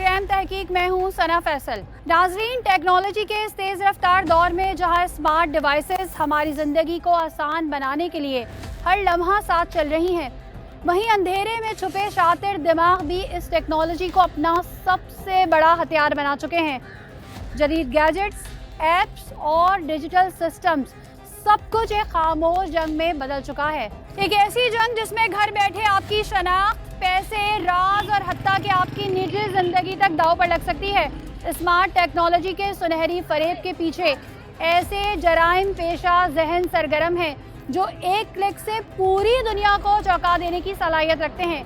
JM तहकीक, मैं हूँ सना फैसल। नाज़रीन, टेक्नोलॉजी के इस तेज़ रफ्तार दौर में जहाँ स्मार्ट डिवाइसेस हमारी ज़िंदगी को आसान बनाने के लिए हर लम्हा साथ चल रही हैं, वहीं अंधेरे में छुपे शातिर दिमाग भी इस टेक्नोलॉजी को अपना सबसे बड़ा हथियार बना चुके हैं। जदीद गैजेट्स, एप्स और डिजिटल सिस्टम्स सब कुछ एक खामोश जंग में बदल चुका है। एक ऐसी जंग जिसमें घर बैठे आपकी शनाख्त, पैसे, राज और हत्ता कि आपकी निजी जिंदगी तक दांव पर लग सकती है। स्मार्ट टेक्नोलॉजी के सुनहरी फरेब के पीछे ऐसे जराइम पेशा जहन सरगर्म हैं जो एक क्लिक से पूरी दुनिया को चौंका देने की सलाहियत रखते हैं।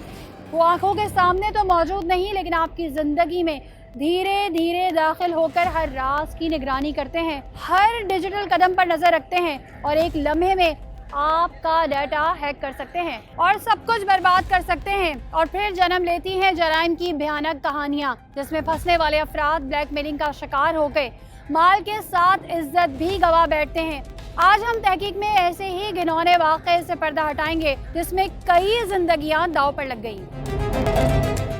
वो आंखों के सामने तो मौजूद नहीं, लेकिन आपकी जिंदगी में धीरे धीरे दाखिल होकर हर राज की निगरानी करते हैं, हर डिजिटल कदम पर नजर रखते हैं और एक लम्हे में आपका डाटा हैक कर सकते हैं और सब कुछ बर्बाद कर सकते हैं। और फिर जन्म लेती हैं जराइम की भयानक कहानियां, जिसमें फंसने वाले अफराद ब्लैकमेलिंग का शिकार हो गए माल के साथ इज्जत भी गवा बैठते हैं। आज हम तहकीक में ऐसे ही घिनौने वाक़े से पर्दा हटाएंगे जिसमें कई जिंदगियां दांव पर लग गई।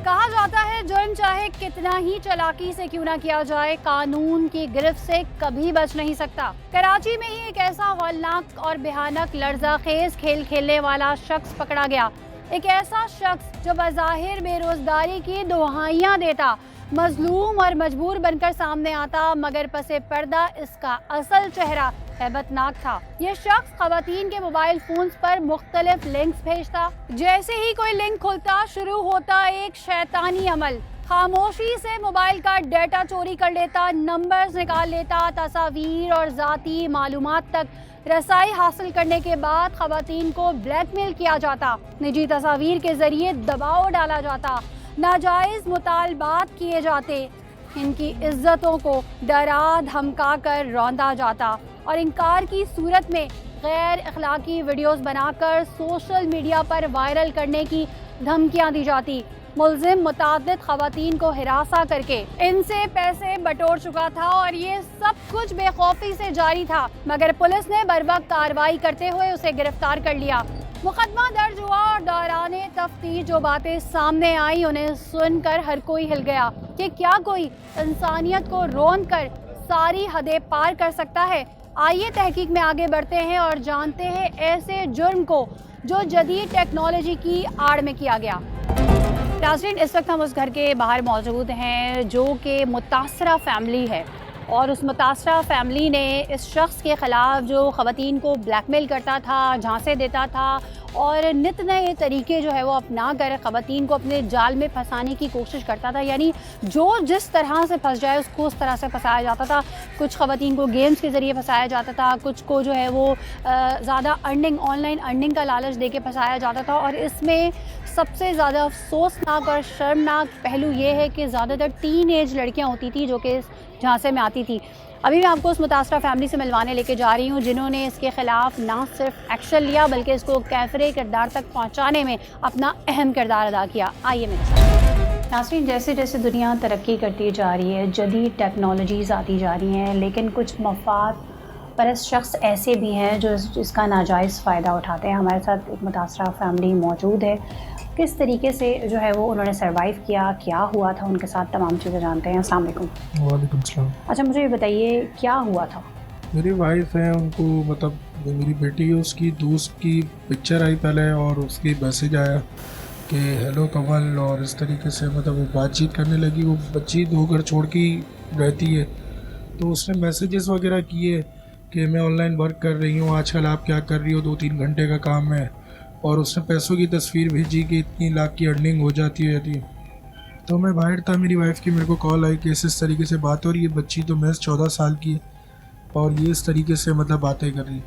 कहा जाता है जुर्म चाहे कितना ही चालाकी से क्यों ना किया जाए, कानून की गिरफ्त से कभी बच नहीं सकता। कराची में ही एक ऐसा हौलनाक और भयानक लर्ज़ाखेज खेल खेलने वाला शख्स पकड़ा गया। एक ऐसा शख्स जो बज़ाहिर बेरोजगारी की दुहाइयां देता, मजलूम और मजबूर बनकर सामने आता, मगर पसे पर्दा इसका असल चेहरा हैबतनाक था। ये शख्स खवातीन के मोबाइल फोन्स पर मुख्तलिफ लिंक्स भेजता। जैसे ही कोई लिंक खुलता, शुरू होता एक शैतानी अमल। खामोशी से मोबाइल का डेटा चोरी कर लेता, नंबर्स निकाल लेता, तस्वीर और ज़ाती मालूमात तक रसाई हासिल करने के बाद खवातीन को ब्लैकमेल किया जाता, निजी तस्वीर के जरिए दबाव डाला जाता, नाजायज मुतालबात किए जाते, इनकी इज्जतों को डरा धमका कर रौंदा जाता और इनकार की सूरत में गैर अखलाकी वीडियोस बनाकर सोशल मीडिया पर वायरल करने की धमकियां दी जाती। मुल्जिम मुतादिद खवातीन को हिरासा करके इनसे पैसे बटोर चुका था और ये सब कुछ बेखौफी से जारी था, मगर पुलिस ने बर्वक्त कार्रवाई करते हुए उसे गिरफ्तार कर लिया। मुकदमा दर्ज हुआ और दौराने तफ्तीश जो बातें सामने आई उन्हें सुनकर हर कोई हिल गया कि क्या कोई इंसानियत को रौंद कर सारी हदें पार कर सकता है। आइए तहकीक में आगे बढ़ते हैं और जानते हैं ऐसे जुर्म को जो जदीद टेक्नोलॉजी की आड़ में किया गया। नाज़रीन, इस वक्त हम उस घर के बाहर मौजूद हैं जो कि मुतासरा फैमिली है और उस मुतासरा फैमिली ने इस शख्स के ख़िलाफ़ जो ख़वातीन को ब्लैकमेल करता था, झांसे देता था और नित नए तरीके जो है वो अपना कर ख़वातीन को अपने जाल में फंसाने की कोशिश करता था। यानी जो जिस तरह से फंस जाए उसको उस तरह से फंसाया जाता था। कुछ ख़वातीन को गेम्स के ज़रिए फंसाया जाता था, कुछ को जो है वो ज़्यादा अर्निंग, ऑनलाइन अर्निंग का लालच दे के फंसाया जाता था। और इसमें सबसे ज़्यादा अफसोसनाक और शर्मनाक पहलू ये है कि ज़्यादातर टीन एज लड़कियाँ होती थी जो कि इस झांसे में आती थी। अभी मैं आपको उस मुतासरा फैमिली से मिलवाने लेके जा रही हूँ जिन्होंने इसके ख़िलाफ़ ना सिर्फ एक्शन लिया बल्कि इसको कैफरे किरदार तक पहुँचाने में अपना अहम किरदार अदा किया। आइए मेरे साथ। नाज़रीन, जैसे जैसे दुनिया तरक्की करती जा रही है, जदीद टेक्नोलॉजीज़ आती जा रही हैं, लेकिन कुछ मफाद परस्त शख्स ऐसे भी हैं जो इसका नाजायज़ फ़ायदा उठाते हैं। हमारे साथ एक मुतासरा फैमिली मौजूद है। किस तरीके से जो है वो उन्होंने सर्वाइव किया, क्या हुआ था उनके साथ, तमाम चीज़ें जानते हैं। अस्सलाम वालेकुम। वालेकुम सलाम। अच्छा, मुझे ये बताइए क्या हुआ था। मेरी वाइफ है, उनको मतलब मेरी बेटी है, उसकी दोस्त की पिक्चर आई पहले और उसकी मैसेज आया कि हेलो कमल, और इस तरीके से मतलब वो बातचीत करने लगी। वो बच्ची 2 घर छोड़ के रहती है, तो उसने मैसेजेस वगैरह किए कि मैं ऑनलाइन वर्क कर रही हूँ, आजकल आप क्या कर रही हो, 2-3 घंटे का काम है। और उसने पैसों की तस्वीर भेजी कि इतनी लाख की अर्निंग हो जाती है। तो मैं बाहर था, मेरी वाइफ की मेरे को कॉल आई कि इस तरीके से बात हो रही है, बच्ची तो महज 14 साल की है और ये इस तरीके से मतलब बातें कर रही है।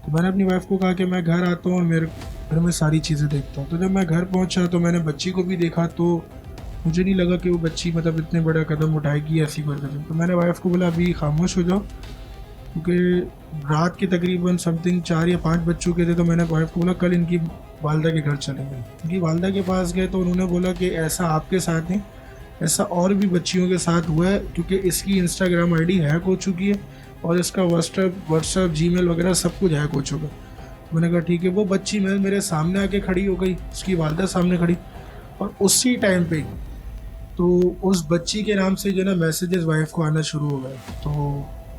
तो मैंने अपनी वाइफ को कहा कि मैं घर आता हूँ और मेरे घर में सारी चीज़ें देखता हूँ। तो जब मैं घर पहुँचा तो मैंने बच्ची को भी देखा, तो मुझे नहीं लगा कि वो बच्ची मतलब इतने बड़ा कदम उठाएगी ऐसी कोई कदम। तो मैंने वाइफ को बोला अभी खामोश हो जाओ, क्योंकि रात के तकरीबन समथिंग 4 या 5 बज चुके थे। तो मैंने वाइफ को बोला कल इनकी वालदा के घर चलेंगे। इनकी वालदा के पास गए तो उन्होंने बोला कि ऐसा आपके साथ नहीं, ऐसा और भी बच्चियों के साथ हुआ है, क्योंकि इसकी इंस्टाग्राम आईडी हैक हो चुकी है और इसका व्हाट्सएप जीमेल वगैरह सब कुछ हैक हो चुका है। मैंने कहा ठीक है। वो बच्ची मेरे सामने आके खड़ी हो गई, उसकी वालदा सामने खड़ी, और उसी टाइम पे तो उस बच्ची के नाम से जो ना मैसेजेस वाइफ को आना शुरू हो गए। तो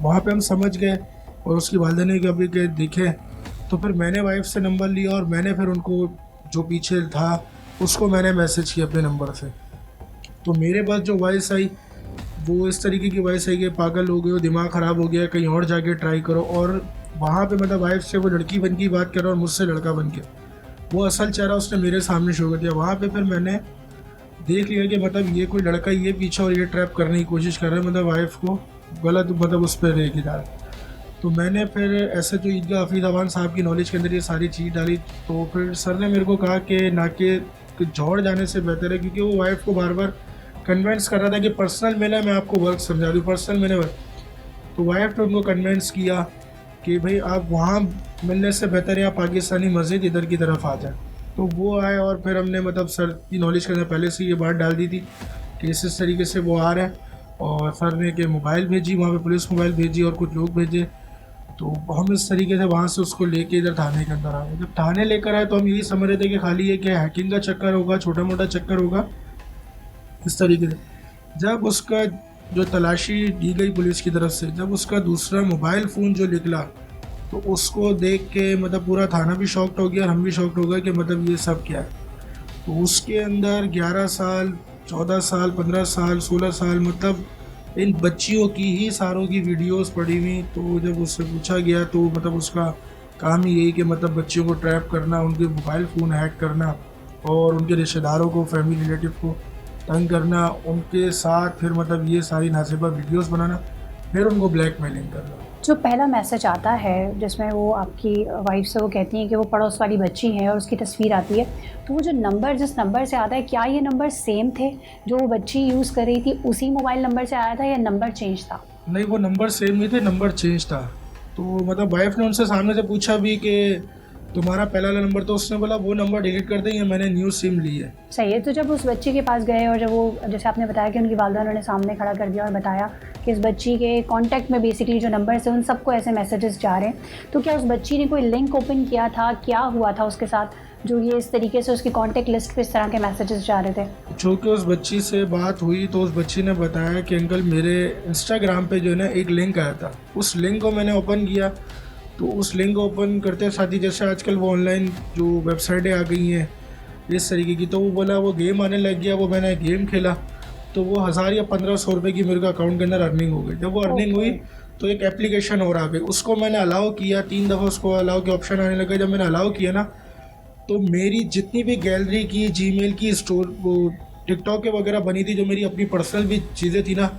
वहाँ पे हम समझ गए और उसकी वालदा ने कभी के देखे, तो फिर मैंने वाइफ से नंबर लिया और मैंने फिर उनको जो पीछे था उसको मैंने मैसेज किया अपने नंबर से। तो मेरे पास जो वॉइस आई वो इस तरीके की वॉइस आई कि पागल हो गए हो, दिमाग ख़राब हो गया, कहीं और जाके ट्राई करो। और वहाँ पे मतलब वाइफ से वो लड़की बन की बात कर रहा और मुझसे लड़का बन के वो असल चेहरा उसने मेरे सामने शो कर दिया। वहाँ पे फिर मैंने देख लिया कि मतलब ये कोई लड़का ये पीछे और ये ट्रैप करने की कोशिश कर रहा है, मतलब वाइफ को गलत मतलब उस पर लेके जा रहा है। तो मैंने फिर ऐसे जो ईदगाह हफीज़ अवान साहब की नॉलेज के अंदर ये सारी चीज़ डाली। तो फिर सर ने मेरे को कहा कि ना कि जौड़ जाने से बेहतर है, क्योंकि वो वाइफ को बार बार कन्विंस कर रहा था कि पर्सनल मिले, मैं आपको वर्क समझा दूँ, पर्सनल मिले वर्क। तो वाइफ ने उनको कन्विंस किया कि भाई आप वहाँ मिलने से बेहतर है आप पाकिस्तानी मस्जिद इधर की तरफ आ जाए। तो वो आए और फिर हमने मतलब सर की नॉलेज के अंदर पहले से ये बात डाल दी थी कि इस तरीके से वो आ रहा है। और सर ने कि मोबाइल भेजी, वहाँ पे पुलिस मोबाइल भेजी और कुछ लोग भेजे। तो हम इस तरीके से वहाँ से उसको लेके इधर थाने के अंदर आए। जब थाने लेकर आए तो हम यही समझ रहे थे कि खाली ये कि हैकिंग का चक्कर होगा, छोटा मोटा चक्कर होगा इस तरीके से। जब उसका जो तलाशी दी गई पुलिस की तरफ से, जब उसका दूसरा मोबाइल फ़ोन जो निकला तो उसको देख के मतलब पूरा थाना भी शॉक्ड हो गया और हम भी शॉक्ड हो गए कि मतलब ये सब क्या है। तो उसके अंदर 11 साल, 14 साल, 15 साल, 16 साल मतलब इन बच्चियों की ही सारों की वीडियोस पड़ी हुई। तो जब उससे पूछा गया तो मतलब उसका काम ही यही कि मतलब बच्चियों को ट्रैप करना, उनके मोबाइल फ़ोन हैक करना और उनके रिश्तेदारों को, फैमिली रिलेटिव को तंग करना, उनके साथ फिर मतलब ये सारी नासिबा वीडियोस बनाना, फिर उनको ब्लैकमेलिंग करना। जो पहला मैसेज आता है जिसमें वो आपकी वाइफ से वो कहती हैं कि वो पड़ोस वाली बच्ची है और उसकी तस्वीर आती है, तो वो जो नंबर जिस नंबर से आता है, क्या ये नंबर सेम थे जो वो बच्ची यूज़ कर रही थी, उसी मोबाइल नंबर से आया था या नंबर चेंज था? नहीं, वो नंबर सेम नहीं थे, नंबर चेंज था। तो मतलब वाइफ ने उनसे सामने से पूछा भी कि तुम्हारा पहला वाला नंबर, तो उसने बोला वो नंबर डिलीट कर दें, या मैंने न्यू सिम ली है। सही है। तो जब उस बच्ची के पास गए और जब वो, जैसे आपने बताया कि उनकी वालदा उन्होंने सामने खड़ा कर दिया और बताया कि इस बच्ची के कांटेक्ट में बेसिकली जो नंबर्स हैं उन सबको ऐसे मैसेजेस जा रहे हैं, तो क्या उस बच्ची ने कोई लिंक ओपन किया था, क्या हुआ था उसके साथ जो ये इस तरीके से उसकी कांटेक्ट लिस्ट पे इस तरह के मैसेजेस जा रहे थे? चूँकि उस बच्ची से बात हुई तो उस बच्ची ने बताया कि अंकल मेरे इंस्टाग्राम पे जो है ना एक लिंक आया था, उस लिंक को मैंने ओपन किया। तो उस लिंक को ओपन करते साथ ही जैसे आजकल वो ऑनलाइन जो वेबसाइटें आ गई हैं इस तरीके की, तो वो बोला वो गेम आने लग गया, वो मैंने गेम खेला तो वो 1000 या 1500 रुपये की मेरे को अकाउंट के अंदर अर्निंग हो गई। जब वो अर्निंग हुई तो एक एप्लीकेशन और आ गई, उसको मैंने अलाउ किया, 3 दफ़ा उसको अलाउ के ऑप्शन आने लगा। जब मैंने अलाउ किया ना तो मेरी जितनी भी गैलरी की, जीमेल की, स्टोर वो टिकटॉक के वगैरह बनी थी, जो मेरी अपनी पर्सनल भी चीज़ें थी ना,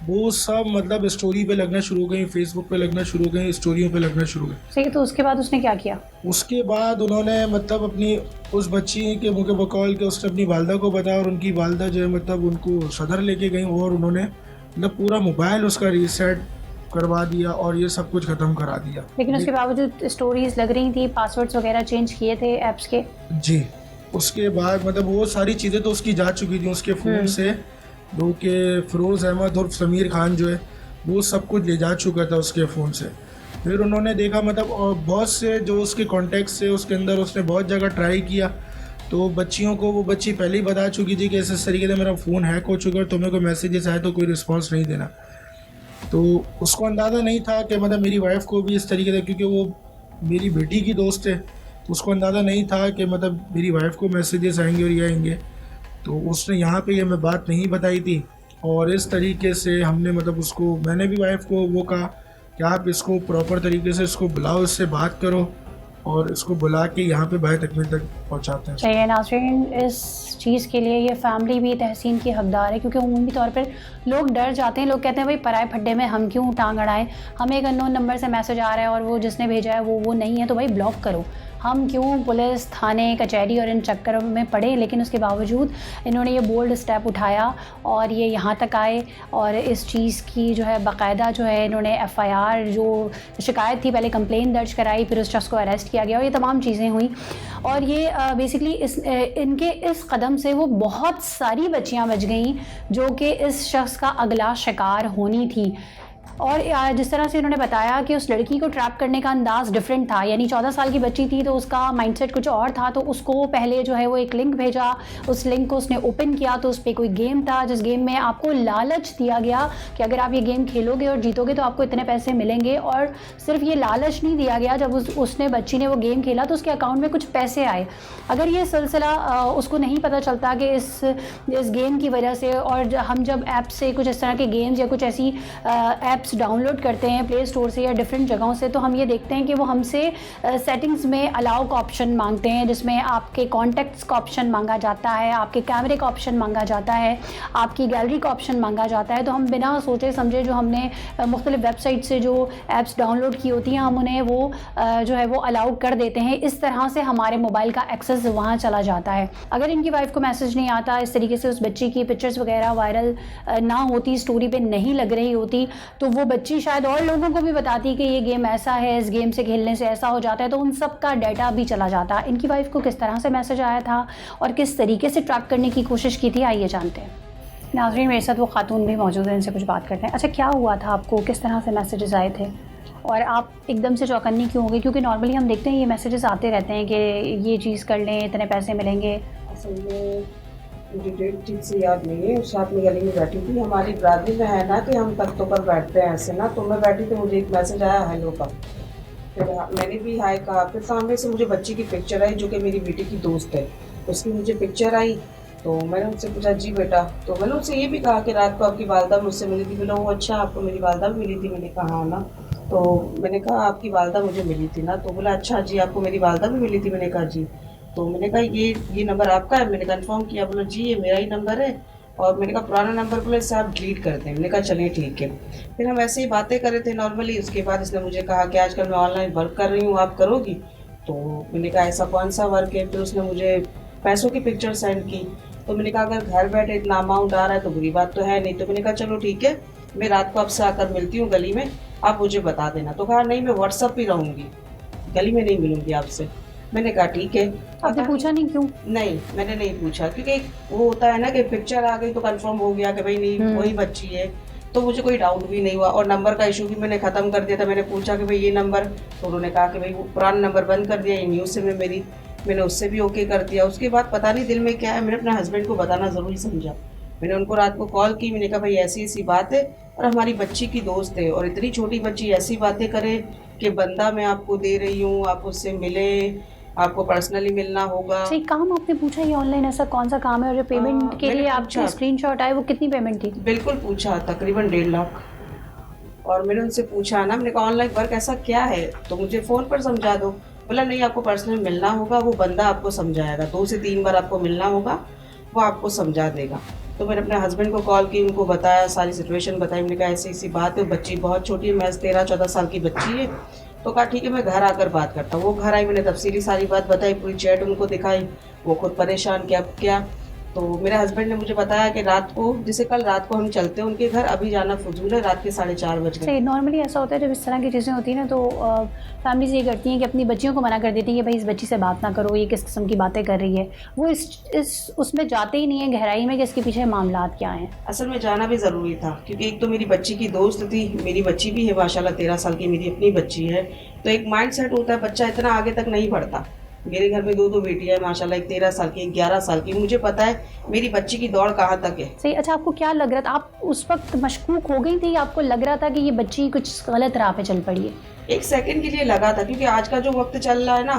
वो सब मतलब स्टोरी पे लगना शुरू हो गई, फेसबुक पे लगना शुरू हो गई, स्टोरियों पे लगना शुरू हो गई। सही है। तो उसके बाद उसने क्या किया? उसके बाद उन्होंने मतलब अपनी उस बच्ची के मुझे बकौल के उसने अपनी वालदा को बताया और उनकी वालदा जो है मतलब उनको सदर लेके गई और उन्होंने मतलब पूरा मोबाइल उसका रीसेट करवा दिया और ये सब कुछ ख़त्म करा दिया। लेकिन उसके बावजूद स्टोरीज लग रही थी, पासवर्ड्स वगैरह चेंज किए थे ऐप्स के? जी, उसके बाद मतलब वो सारी चीज़ें तो उसकी जा चुकी थी उसके फ़ोन से, जो कि फ़िरोज़ अहमद और समीर खान जो है वो सब कुछ ले जा चुका था उसके फ़ोन से। फिर उन्होंने देखा मतलब और बहुत से जो उसके कॉन्टैक्ट से उसके अंदर उसने बहुत जगह ट्राई किया, तो बच्चियों को वो बच्ची पहले ही बता चुकी थी कि इस तरीके से मेरा फ़ोन हैक हो चुका है, तुम्हें कोई मैसेजेस आए तो कोई रिस्पॉन्स नहीं देना। तो उसको अंदाज़ा नहीं था कि मतलब मेरी वाइफ को भी इस तरीके से, क्योंकि वो मेरी बेटी की दोस्त है, तो उसको अंदाज़ा नहीं था कि मतलब मेरी वाइफ को मैसेजेस आएंगे और ये आएंगे। तो उसने यहाँ पे ये मैं बात नहीं बताई थी और इस तरीके से हमने मतलब उसको, मैंने भी वाइफ को वो कहा कि आप इसको प्रॉपर तरीके से इसको बुलाओ, इससे बात करो और इसको बुला के यहाँ पे बाहर तकमील तक पहुँचाते हैं। चाहिए नाज़रीन, इस चीज़ के लिए ये फैमिली भी तहसीन की हकदार है, क्योंकि उमूमी तौर पर लोग डर जाते हैं, लोग कहते हैं भाई पराए फड्डे में हम क्यों टांग अड़ाएं, हमें एक अननोन नंबर से मैसेज आ रहा है और वो जिसने भेजा है वो नहीं है तो भाई ब्लॉक करो, हम क्यों पुलिस, थाने, कचहरी और इन चक्करों में पड़े। लेकिन उसके बावजूद इन्होंने ये बोल्ड स्टेप उठाया और ये यहाँ तक आए और इस चीज़ की जो है बाकायदा जो है इन्होंने FIR, जो शिकायत थी, पहले कंप्लेन दर्ज कराई, फिर उस शख्स को अरेस्ट किया गया और ये तमाम चीज़ें हुई। और ये बेसिकली इनके इस कदम से वो बहुत सारी बच्चियाँ बच गईं जो कि इस शख्स का अगला शिकार होनी थी। और जिस तरह से उन्होंने बताया कि उस लड़की को ट्रैप करने का अंदाज़ डिफरेंट था, यानी 14 साल की बच्ची थी तो उसका माइंडसेट कुछ और था। तो उसको पहले जो है वो एक लिंक भेजा, उस लिंक को उसने ओपन किया तो उस पर कोई गेम था, जिस गेम में आपको लालच दिया गया कि अगर आप ये गेम खेलोगे और जीतोगे तो आपको इतने पैसे मिलेंगे। और सिर्फ ये लालच नहीं दिया गया, जब उसने बच्ची ने वो गेम खेला तो उसके अकाउंट में कुछ पैसे आए। अगर ये सिलसिला उसको नहीं पता चलता कि इस गेम की वजह से, और हम जब ऐप से कुछ इस तरह के गेम्स या कुछ ऐसी ऐप्स डाउनलोड करते हैं प्ले स्टोर से या डिफरेंट जगहों से, तो हम ये देखते हैं कि वो हमसे सेटिंग्स में अलाउ का ऑप्शन मांगते हैं, जिसमें आपके कॉन्टैक्ट्स का ऑप्शन मांगा जाता है, आपके कैमरे का ऑप्शन मांगा जाता है, आपकी गैलरी का ऑप्शन मांगा जाता है। तो हम बिना सोचे समझे जो हमने मुख्तलिफ वेबसाइट से जो ऐप्स डाउनलोड की होती हैं, हम उन्हें वो जो है वो अलाउ कर देते हैं। इस तरह से हमारे मोबाइल का एक्सेस वहाँ चला जाता है। अगर इनकी वाइफ को मैसेज नहीं आता, इस तरीके से उस बच्ची की पिक्चर्स वगैरह वायरल ना होती, स्टोरी पे नहीं लग रही होती, तो वो बच्ची शायद और लोगों को भी बताती कि ये गेम ऐसा है, इस गेम से खेलने से ऐसा हो जाता है, तो उन सब का डाटा भी चला जाता। इनकी वाइफ को किस तरह से मैसेज आया था और किस तरीके से ट्रैक करने की कोशिश की थी, आइए जानते हैं। नाज़रीन, मेरे साथ वो खातून भी मौजूद है, इनसे कुछ बात करते हैं। अच्छा, क्या हुआ था आपको, किस तरह से मैसेजेस आए थे और आप एकदम से चौकन्नी क्यों हो गई? क्योंकि नॉर्मली हम देखते हैं ये मैसेजेस आते रहते हैं कि ये चीज़ कर लें, इतने पैसे मिलेंगे। असल में मुझे डेट ठीक से याद नहीं है। उस रात में गली में बैठी थी, हमारी बरादरी में है ना कि हम तख्तों पर बैठते हैं ऐसे ना, तो मैं बैठी तो मुझे एक मैसेज आया हेलो का, फिर मैंने भी हाय कहा। फिर सामने से मुझे बच्ची की पिक्चर आई जो कि मेरी बेटी की दोस्त है, उसकी मुझे पिक्चर आई। तो मैंने उनसे पूछा जी बेटा, तो मैंने उनसे ये भी कहा कि रात को आपकी वालदा मुझसे मिली थी। बोला वो अच्छा, आपको मेरी वालदा भी मिली थी? मैंने कहा हाँ ना। तो मैंने कहा आपकी वालदा मुझे मिली थी ना? तो बोला अच्छा जी, आपको मेरी वालदा भी मिली थी? मैंने कहा जी। तो मैंने कहा ये नंबर आपका है? मैंने कंफर्म किया। बोला जी ये मेरा ही नंबर है। और मैंने कहा पुराना नंबर बोले इससे आप डिलीट कर दें। मैंने कहा चलिए ठीक है। फिर हम ऐसे ही बातें कर रहे थे नॉर्मली। उसके बाद इसने मुझे कहा कि आजकल मैं ऑनलाइन वर्क कर रही हूँ, आप करोगी? तो मैंने कहा ऐसा कौन सा वर्क है? फिर उसने मुझे पैसों की पिक्चर सेंड की। तो मैंने कहा अगर घर बैठे इतना अमाउंट आ रहा है तो बुरी बात तो है नहीं। तो मैंने कहा चलो ठीक है, मैं रात को आपसे आकर मिलती हूँ गली में, आप मुझे बता देना। तो कहा नहीं मैं व्हाट्सअप पे रहूँगी, गली में नहीं मिलूंगी आपसे। मैंने कहा ठीक है। आपने पूछा नहीं क्यों? नहीं, मैंने नहीं पूछा, क्योंकि वो होता है ना कि पिक्चर आ गई तो कंफर्म हो गया कि भाई नहीं वही बच्ची है, तो मुझे कोई डाउट भी नहीं हुआ। और नंबर का इशू भी मैंने ख़त्म कर दिया था। मैंने पूछा कि भाई ये नंबर, तो उन्होंने कहा कि भाई वो पुराना नंबर बंद कर दिया, ये न्यू सिम है मेरी। मैंने उससे भी ओके कर दिया। उसके बाद पता नहीं दिल में क्या है, मैंने अपने हस्बैंड को बताना ज़रूरी समझा। मैंने उनको रात को कॉल की, मैंने कहा भाई ऐसी ऐसी बात है और हमारी बच्ची की दोस्त है, और इतनी छोटी बच्ची ऐसी बातें करे कि बंदा मैं आपको दे रही हूँ, आप उससे मिले, आपको पर्सनली मिलना होगा। सही काम आपने पूछा ये ऑनलाइन ऐसा कौन सा काम है, और जो पेमेंट के लिए आपके स्क्रीनशॉट आए वो कितनी पेमेंट थी? बिल्कुल पूछा, तकरीबन 1.5 लाख। और मैंने उनसे पूछा ना, मैंने कहा ऑनलाइन वर्क ऐसा क्या है तो मुझे फ़ोन पर समझा दो। बोला नहीं आपको पर्सनल मिलना होगा, वो बंदा आपको समझाएगा, 2 से 3 बार आपको मिलना होगा, वो आपको समझा देगा। तो मैंने अपने हस्बैंड को कॉल की, उनको बताया, सारी सिचुएशन बताई। मैंने कहा ऐसी ऐसी बात है, बच्ची बहुत छोटी है, मैं 13-14 साल की बच्ची है। तो कहा ठीक है मैं घर आकर बात करता हूँ। वो घर आई, मैंने तफसीली सारी बात बताई, पूरी चैट उनको दिखाई। वो खुद परेशान क्या क्या। तो मेरे हस्बैंड ने मुझे बताया कि रात को, जैसे कल रात को हम चलते हैं उनके घर, अभी जाना फजूल है, रात के 4:30 बज गए। नॉर्मली ऐसा होता है जब इस तरह की चीज़ें होती हैं ना, तो फैमिलीज ये करती हैं कि अपनी बच्चियों को मना कर देती हैं कि भाई इस बच्ची से बात ना करो, ये किस किस्म की बातें कर रही है। वो इस उसमें जाते ही नहीं है गहराई में कि इसके पीछे मामला क्या हैं। असल में जाना भी ज़रूरी था, क्योंकि एक तो मेरी बच्ची की दोस्त थी, मेरी बच्ची भी है माशाल्लाह 13 साल की, मेरी अपनी बच्ची है। तो एक माइंड सेट होता है, बच्चा इतना आगे तक नहीं बढ़ता। मेरे घर में 2 बेटियां हैं माशाल्लाह, एक 13 साल की, एक 11 साल की। मुझे पता है मेरी बच्ची की दौड़ कहाँ तक है। सही। अच्छा, आपको क्या लग रहा था, आप उस वक्त मशकूक हो गई थी, आपको लग रहा था कि ये बच्ची कुछ गलत राह पे चल पड़ी है? एक सेकंड के लिए लगा था, क्योंकि आज का जो वक्त चल रहा है ना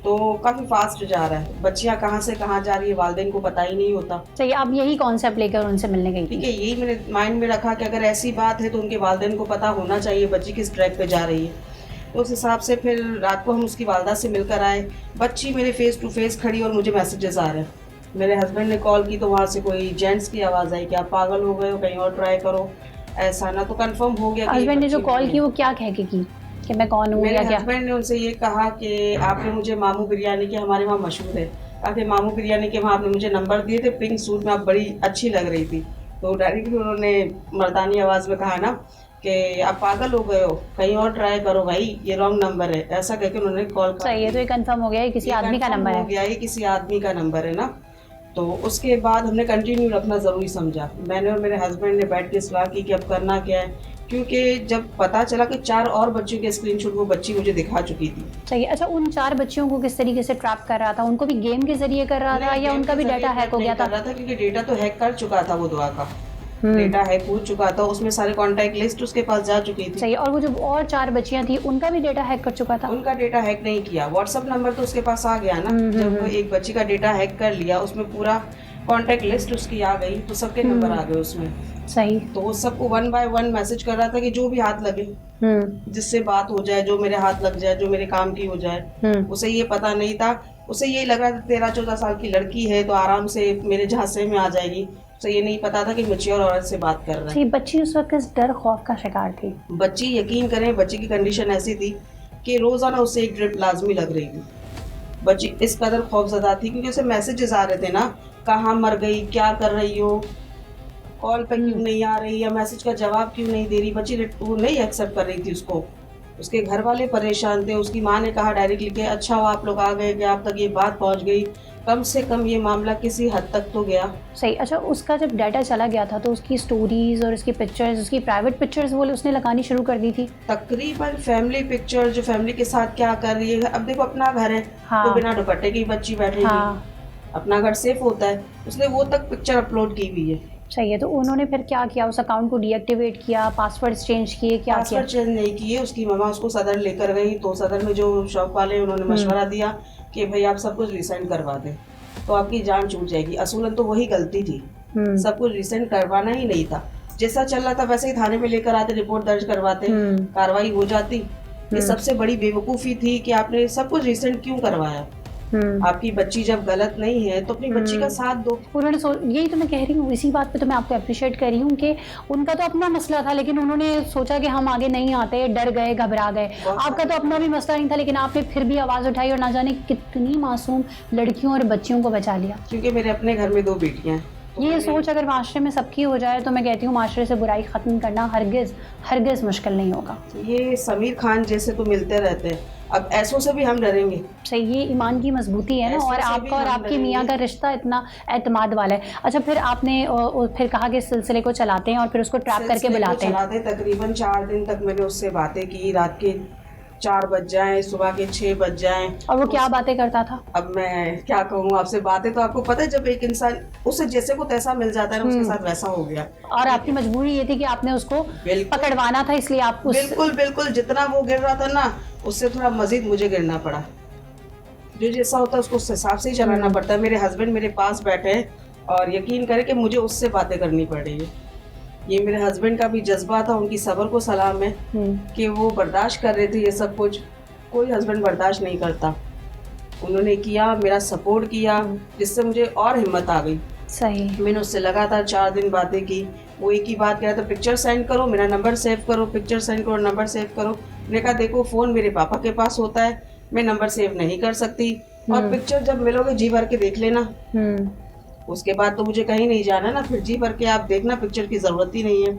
तो काफ़ी फास्ट जा रहा है। बच्चियाँ कहाँ से कहाँ जा रही है वालिदैन को पता ही नहीं होता। सही। आप यही कॉन्सेप्ट लेकर उनसे मिलने गई? ठीक है, यही मैंने माइंड में रखा कि अगर ऐसी बात है तो उनके वालिदैन को पता होना चाहिए बच्ची किस ट्रैक पे जा रही है। तो उस हिसाब से फिर रात को हम उसकी वालदा से मिलकर आए। बच्ची मेरे फेस टू फेस खड़ी और मुझे मैसेजेस आ रहे हैं। मेरे हस्बैंड ने कॉल की तो वहाँ से कोई जेंट्स की आवाज़ आई कि आप पागल हो गए हो, कहीं और ट्राई करो, ऐसा ना। तो कंफर्म हो गया। हस्बैंड ने जो कॉल की वो क्या कह के की कि मैं कौन हूँ? मेरे हस्बैंड ने उनसे ये कहा कि आपने मुझे मामू बिरयानी के, हमारे वहाँ मशहूर है, आके मामू बिरयानी के वहाँ आपने मुझे नंबर दिए थे, पिंक सूट में आप बड़ी अच्छी लग रही थी। तो डायरेक्टली उन्होंने मर्दानी आवाज़ में कहा ना कि आप पागल हो गए हो, कहीं और ट्राई करो भाई, ये रॉन्ग नंबर है, ऐसा कहकर उन्होंने कॉल कर। सही है। तो ये कंफर्म हो गया ये किसी आदमी का नंबर है? हो गया ये किसी आदमी का नंबर है ना। तो उसके बाद हमने कंटिन्यू रखना ज़रूरी समझा। मैंने और मेरे हस्बैंड ने बैठ के सलाह की कि अब करना क्या है, क्योंकि जब पता चला कि 4 और बच्चों के स्क्रीनशॉट वो बच्ची मुझे दिखा चुकी थी। सही। अच्छा, उन 4 बच्चियों को किस तरीके से ट्रैप कर रहा था? उनको भी गेम के जरिए कर रहा था या उनका भी डाटा हैक हो गया था? कर रहा था क्योंकि डेटा तो हैक कर चुका था वो दुआ का। डेटा हैक हो चुका था, उसमें सारे कॉन्टैक्ट लिस्ट उसके पास जा चुकी थी। सही। और वो जो और 4 बच्चियां थी उनका भी डेटा हैक कर चुका था? उनका डेटा हैक नहीं किया, व्हाट्सएप नंबर तो उसके पास आ गया ना। जब वो एक बच्ची का डेटा हैक कर लिया, उसमें पूरा कॉन्टैक्ट लिस्ट उसकी आ गई, तो सबके नंबर आ गए उसमें। सही। तो वो सबको 1 बाय 1 मैसेज कर रहा था कि जो भी हाथ लगे, जिससे बात हो जाए, जो मेरे हाथ लग जाए, जो मेरे काम की हो जाए। उसे ये पता नहीं था, उसे यही लग रहा था 13-14 साल की लड़की है तो आराम से मेरे झांसे में आ जाएगी। उसे ये नहीं पता था कि मैच्योर औरत से बात कर रहा है। बच्ची उस वक्त किस डर खौफ का शिकार थी? बच्ची, यकीन करें, बच्ची की कंडीशन ऐसी थी कि रोजाना उसे एक ड्रिप लाजमी लग रही थी। बच्ची इस कदर खौफजदा थी क्योंकि उसे मैसेजेस आ रहे थे ना, कहाँ मर गई, क्या कर रही हो, कॉल पे क्यों नहीं आ रही, या मैसेज का जवाब क्यों नहीं दे रही। बच्ची वो नहीं एक्सेप्ट कर रही थी उसको। उसके घर वाले परेशान थे। उसकी माँ ने कहा डायरेक्टली कि अच्छा हुआ आप लोग आ गए कि आप तक ये बात पहुंच गई, कम से कम ये मामला किसी हद तक तो गया। सही। अच्छा, उसका जब डाटा चला गया था तो उसकी स्टोरीज और उसकी पिक्चर्स, उसकी प्राइवेट पिक्चर्स वो उसने लगानी शुरू कर दी थी? तकरीबन फैमिली पिक्चर, जो फैमिली के साथ क्या कर रही है। अब देखो, अपना घर है, हाँ। तो बिना दुपट्टे की बच्ची बैठेगी। हाँ। अपना घर सेफ होता है, उसने वो तक पिक्चर अपलोड की हुई है। सही है। तो उन्होंने फिर क्या किया? उस अकाउंट को डीएक्टिवेट किया, पासवर्ड चेंज किए, क्या किया? पासवर्ड चेंज नहीं किए। उसकी मम्मा उसको सदर लेकर गई, तो सदर में जो शॉप वाले उन्होंने मशवरा दिया कि भाई आप सब कुछ रिसेंड करवा दें तो आपकी जान छूट जाएगी। असूलन तो वही गलती थी, सब कुछ रिसेंड करवाना ही नहीं था। जैसा चल रहा था वैसे ही थाने में लेकर आते, रिपोर्ट दर्ज करवाते, कार्रवाई हो जाती। ये सबसे बड़ी बेवकूफ़ी थी कि आपने सब कुछ रिसेंड क्यों करवाया। आपकी बच्ची जब गलत नहीं है तो अपनी बच्ची का साथ दो। उन्होंने यही तो मैं कह रही हूँ, इसी बात पे तो मैं आपको अप्रिशिएट कर रही हूँ कि उनका तो अपना मसला था, लेकिन उन्होंने सोचा कि हम आगे नहीं आते, डर गए, घबरा गए। आपका तो अपना भी मसला नहीं था, लेकिन आपने फिर भी आवाज़ उठाई और ना जाने कितनी मासूम लड़कियों और बच्चियों को बचा लिया। क्योंकि मेरे अपने घर में 2 बेटियाँ हैं। ये सोच अगर माशरे में सबकी हो जाए तो मैं कहती हूँ माशरे से बुराई ख़त्म करना हरगिज़ मुश्किल नहीं होगा। ये समीर खान जैसे तो मिलते रहते हैं, अब ऐसों से भी हम डरेंगे। सही। ये ईमान की मजबूती है ना, और आपका और आपकी मियाँ का रिश्ता इतना एतमाद वाला है। अच्छा, फिर आपने फिर कहा कि सिलसिले को चलाते हैं और फिर उसको ट्रैप करके बुलाते हैं। तकरीबन 4 दिन तक मैंने उससे बातें की, रात के 4 बज जाएं, सुबह के 6 बज जाएं। और वो क्या बातें करता था? अब मैं क्या कहूँ आपसे, बातें तो आपको पता है, जब एक इंसान उसे जैसे को तैसा मिल जाता है ना, उसके साथ वैसा हो गया। और आपकी मजबूरी ये थी कि आपने उसको पकड़वाना था, इसलिए आप बिल्कुल जितना वो गिर रहा था ना, उससे थोड़ा मजीद मुझे गिरना पड़ा। जो जैसा होता है उसको उस हिसाब से ही चलाना पड़ता है। मेरे हस्बैंड मेरे पास बैठे हैं और यकीन करें कि मुझे उससे बातें करनी पड़ रही है। ये मेरे हस्बैंड का भी जज्बा था, उनकी सब्र को सलाम है कि वो बर्दाश्त कर रहे थे ये सब कुछ। कोई हस्बैंड बर्दाश्त नहीं करता, उन्होंने किया, मेरा सपोर्ट किया, जिससे मुझे और हिम्मत आ गई। सही। मैंने उससे लगातार 4 दिन बातें की। वो एक ही बात कह रहा था, पिक्चर सेंड करो, मेरा नंबर सेव करो, पिक्चर सेंड करो, नंबर सेव करो। मैंने कहा देखो, फ़ोन मेरे पापा के पास होता है, मैं नंबर सेव नहीं कर सकती, और पिक्चर जब मिलोगे जी भर के देख लेना, उसके बाद तो मुझे कहीं नहीं जाना ना, फिर जी भर के आप देखना, पिक्चर की ज़रूरत ही नहीं है।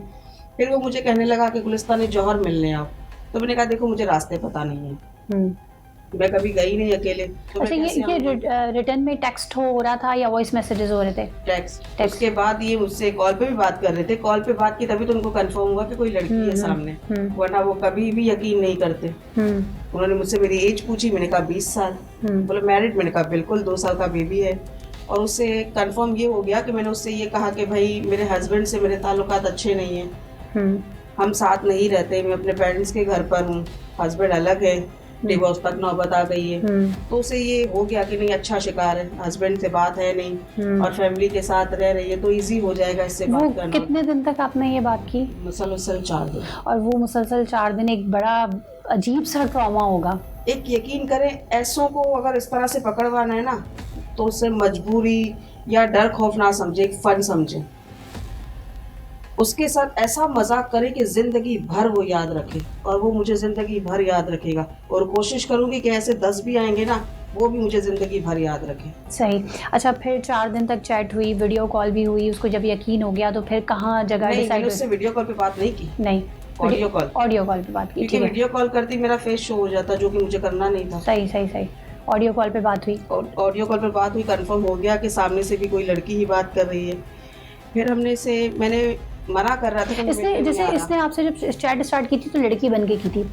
फिर वो मुझे कहने लगा कि गुलिस्तान जौहर मिलने आओ। तो मैंने कहा देखो, मुझे रास्ते पता नहीं है, मैं कभी गई नहीं अकेले। तो अच्छा, ये रिटर्न में टेक्स्ट हो रहा था या वॉइस मैसेजेस हो रहे थे? टेक्स्ट। उसके बाद ये मुझसे कॉल पे भी बात कर रहे थे। कॉल पे बात की तभी तो उनको कंफर्म हुआ कि कोई लड़की है सामने, वरना वो कभी भी यकीन नहीं करते। उन्होंने मुझसे मेरी एज पूछी, मैंने कहा 20 साल। बोले मैरिड, मैंने कहा बिल्कुल, 2 साल का बेबी है। और उससे कंफर्म ये हो गया कि मैंने उससे ये कहा कि भाई मेरे हस्बैंड से मेरे ताल्लुकात अच्छे नहीं हैं, हम साथ नहीं रहते, मैं अपने पेरेंट्स के घर पर हूँ, हस्बैंड अलग है, डिवोर्स तक नौबत आ गई है। तो उसे ये हो गया कि नहीं, अच्छा शिकार है, हस्बैंड से बात है नहीं और फैमिली के साथ रह रही है, तो इजी हो जाएगा इससे बात करना। कितने दिन तक आपने ये बात की? मुसलसल 4 दिन। और वो मुसलसल 4 दिन एक बड़ा अजीब सा ट्रॉमा होगा। एक यकीन करें, ऐसों को अगर इस तरह से पकड़वाना है ना, तो उसे मजबूरी या डर खौफ ना समझे, एक फन समझे। उसके साथ ऐसा मजाक करे कि ज़िंदगी भर वो याद रखे, और वो मुझे ज़िंदगी भर याद रखेगा। और कोशिश करूँगी कि ऐसे 10 भी आएंगे ना, वो भी मुझे ज़िंदगी भर याद रखे। सही। अच्छा, फिर 4 दिन तक चैट हुई, वीडियो कॉल भी हुई, उसको जब यकीन हो गया तो फिर कहाँ जगह डिसाइड? मैंने उससे वीडियो कॉल पे बात नहीं की। नहीं, ऑडियो कॉल पे बात की। क्योंकि वीडियो कॉल करती मेरा फेस शो हो जाता, जो कि मुझे करना नहीं था। सही। ऑडियो कॉल पे बात हुई। ऑडियो कॉल पे बात हुई, कंफर्म हो गया कि सामने से भी कोई लड़की ही बात कर रही है। फिर मैंने मना कर रहा था कि मैं इसने मिलने नहीं जैसे आ रहा। इसने आपसे जब चैट स्टार्ट की थी तो लड़की बन के की थी,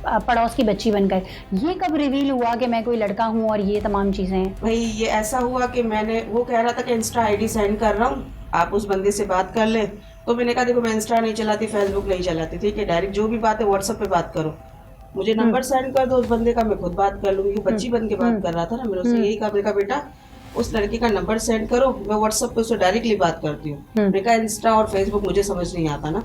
पड़ोस की बच्ची बनकर। ये कब रिवील हुआ कि मैं कोई लड़का हूँ और ये तमाम चीजें हैं? भाई ये ऐसा हुआ कि वो कह रहा था कि इंस्टा आईडी सेंड कर रहा हूँ, आप उस बंदे से बात कर ले। तो मैंने कहा देखो मैं इंस्टा नहीं चलाती, फेसबुक नहीं चलाती, ठीक है, डायरेक्ट जो भी बात है व्हाट्सएप पे बात करो, मुझे नंबर सेंड कर दो उस बंदे का, मैं खुद बात कर लूंगी। बच्ची बन के बात कर रहा था ना, मैंने उससे यही कहा, मैंने कहा बेटा उस लड़की का नंबर सेंड करो, मैं व्हाट्सएप पे उससे डायरेक्टली बात करती हूँ। मैंने कहा इंस्टा और फेसबुक मुझे समझ नहीं आता ना।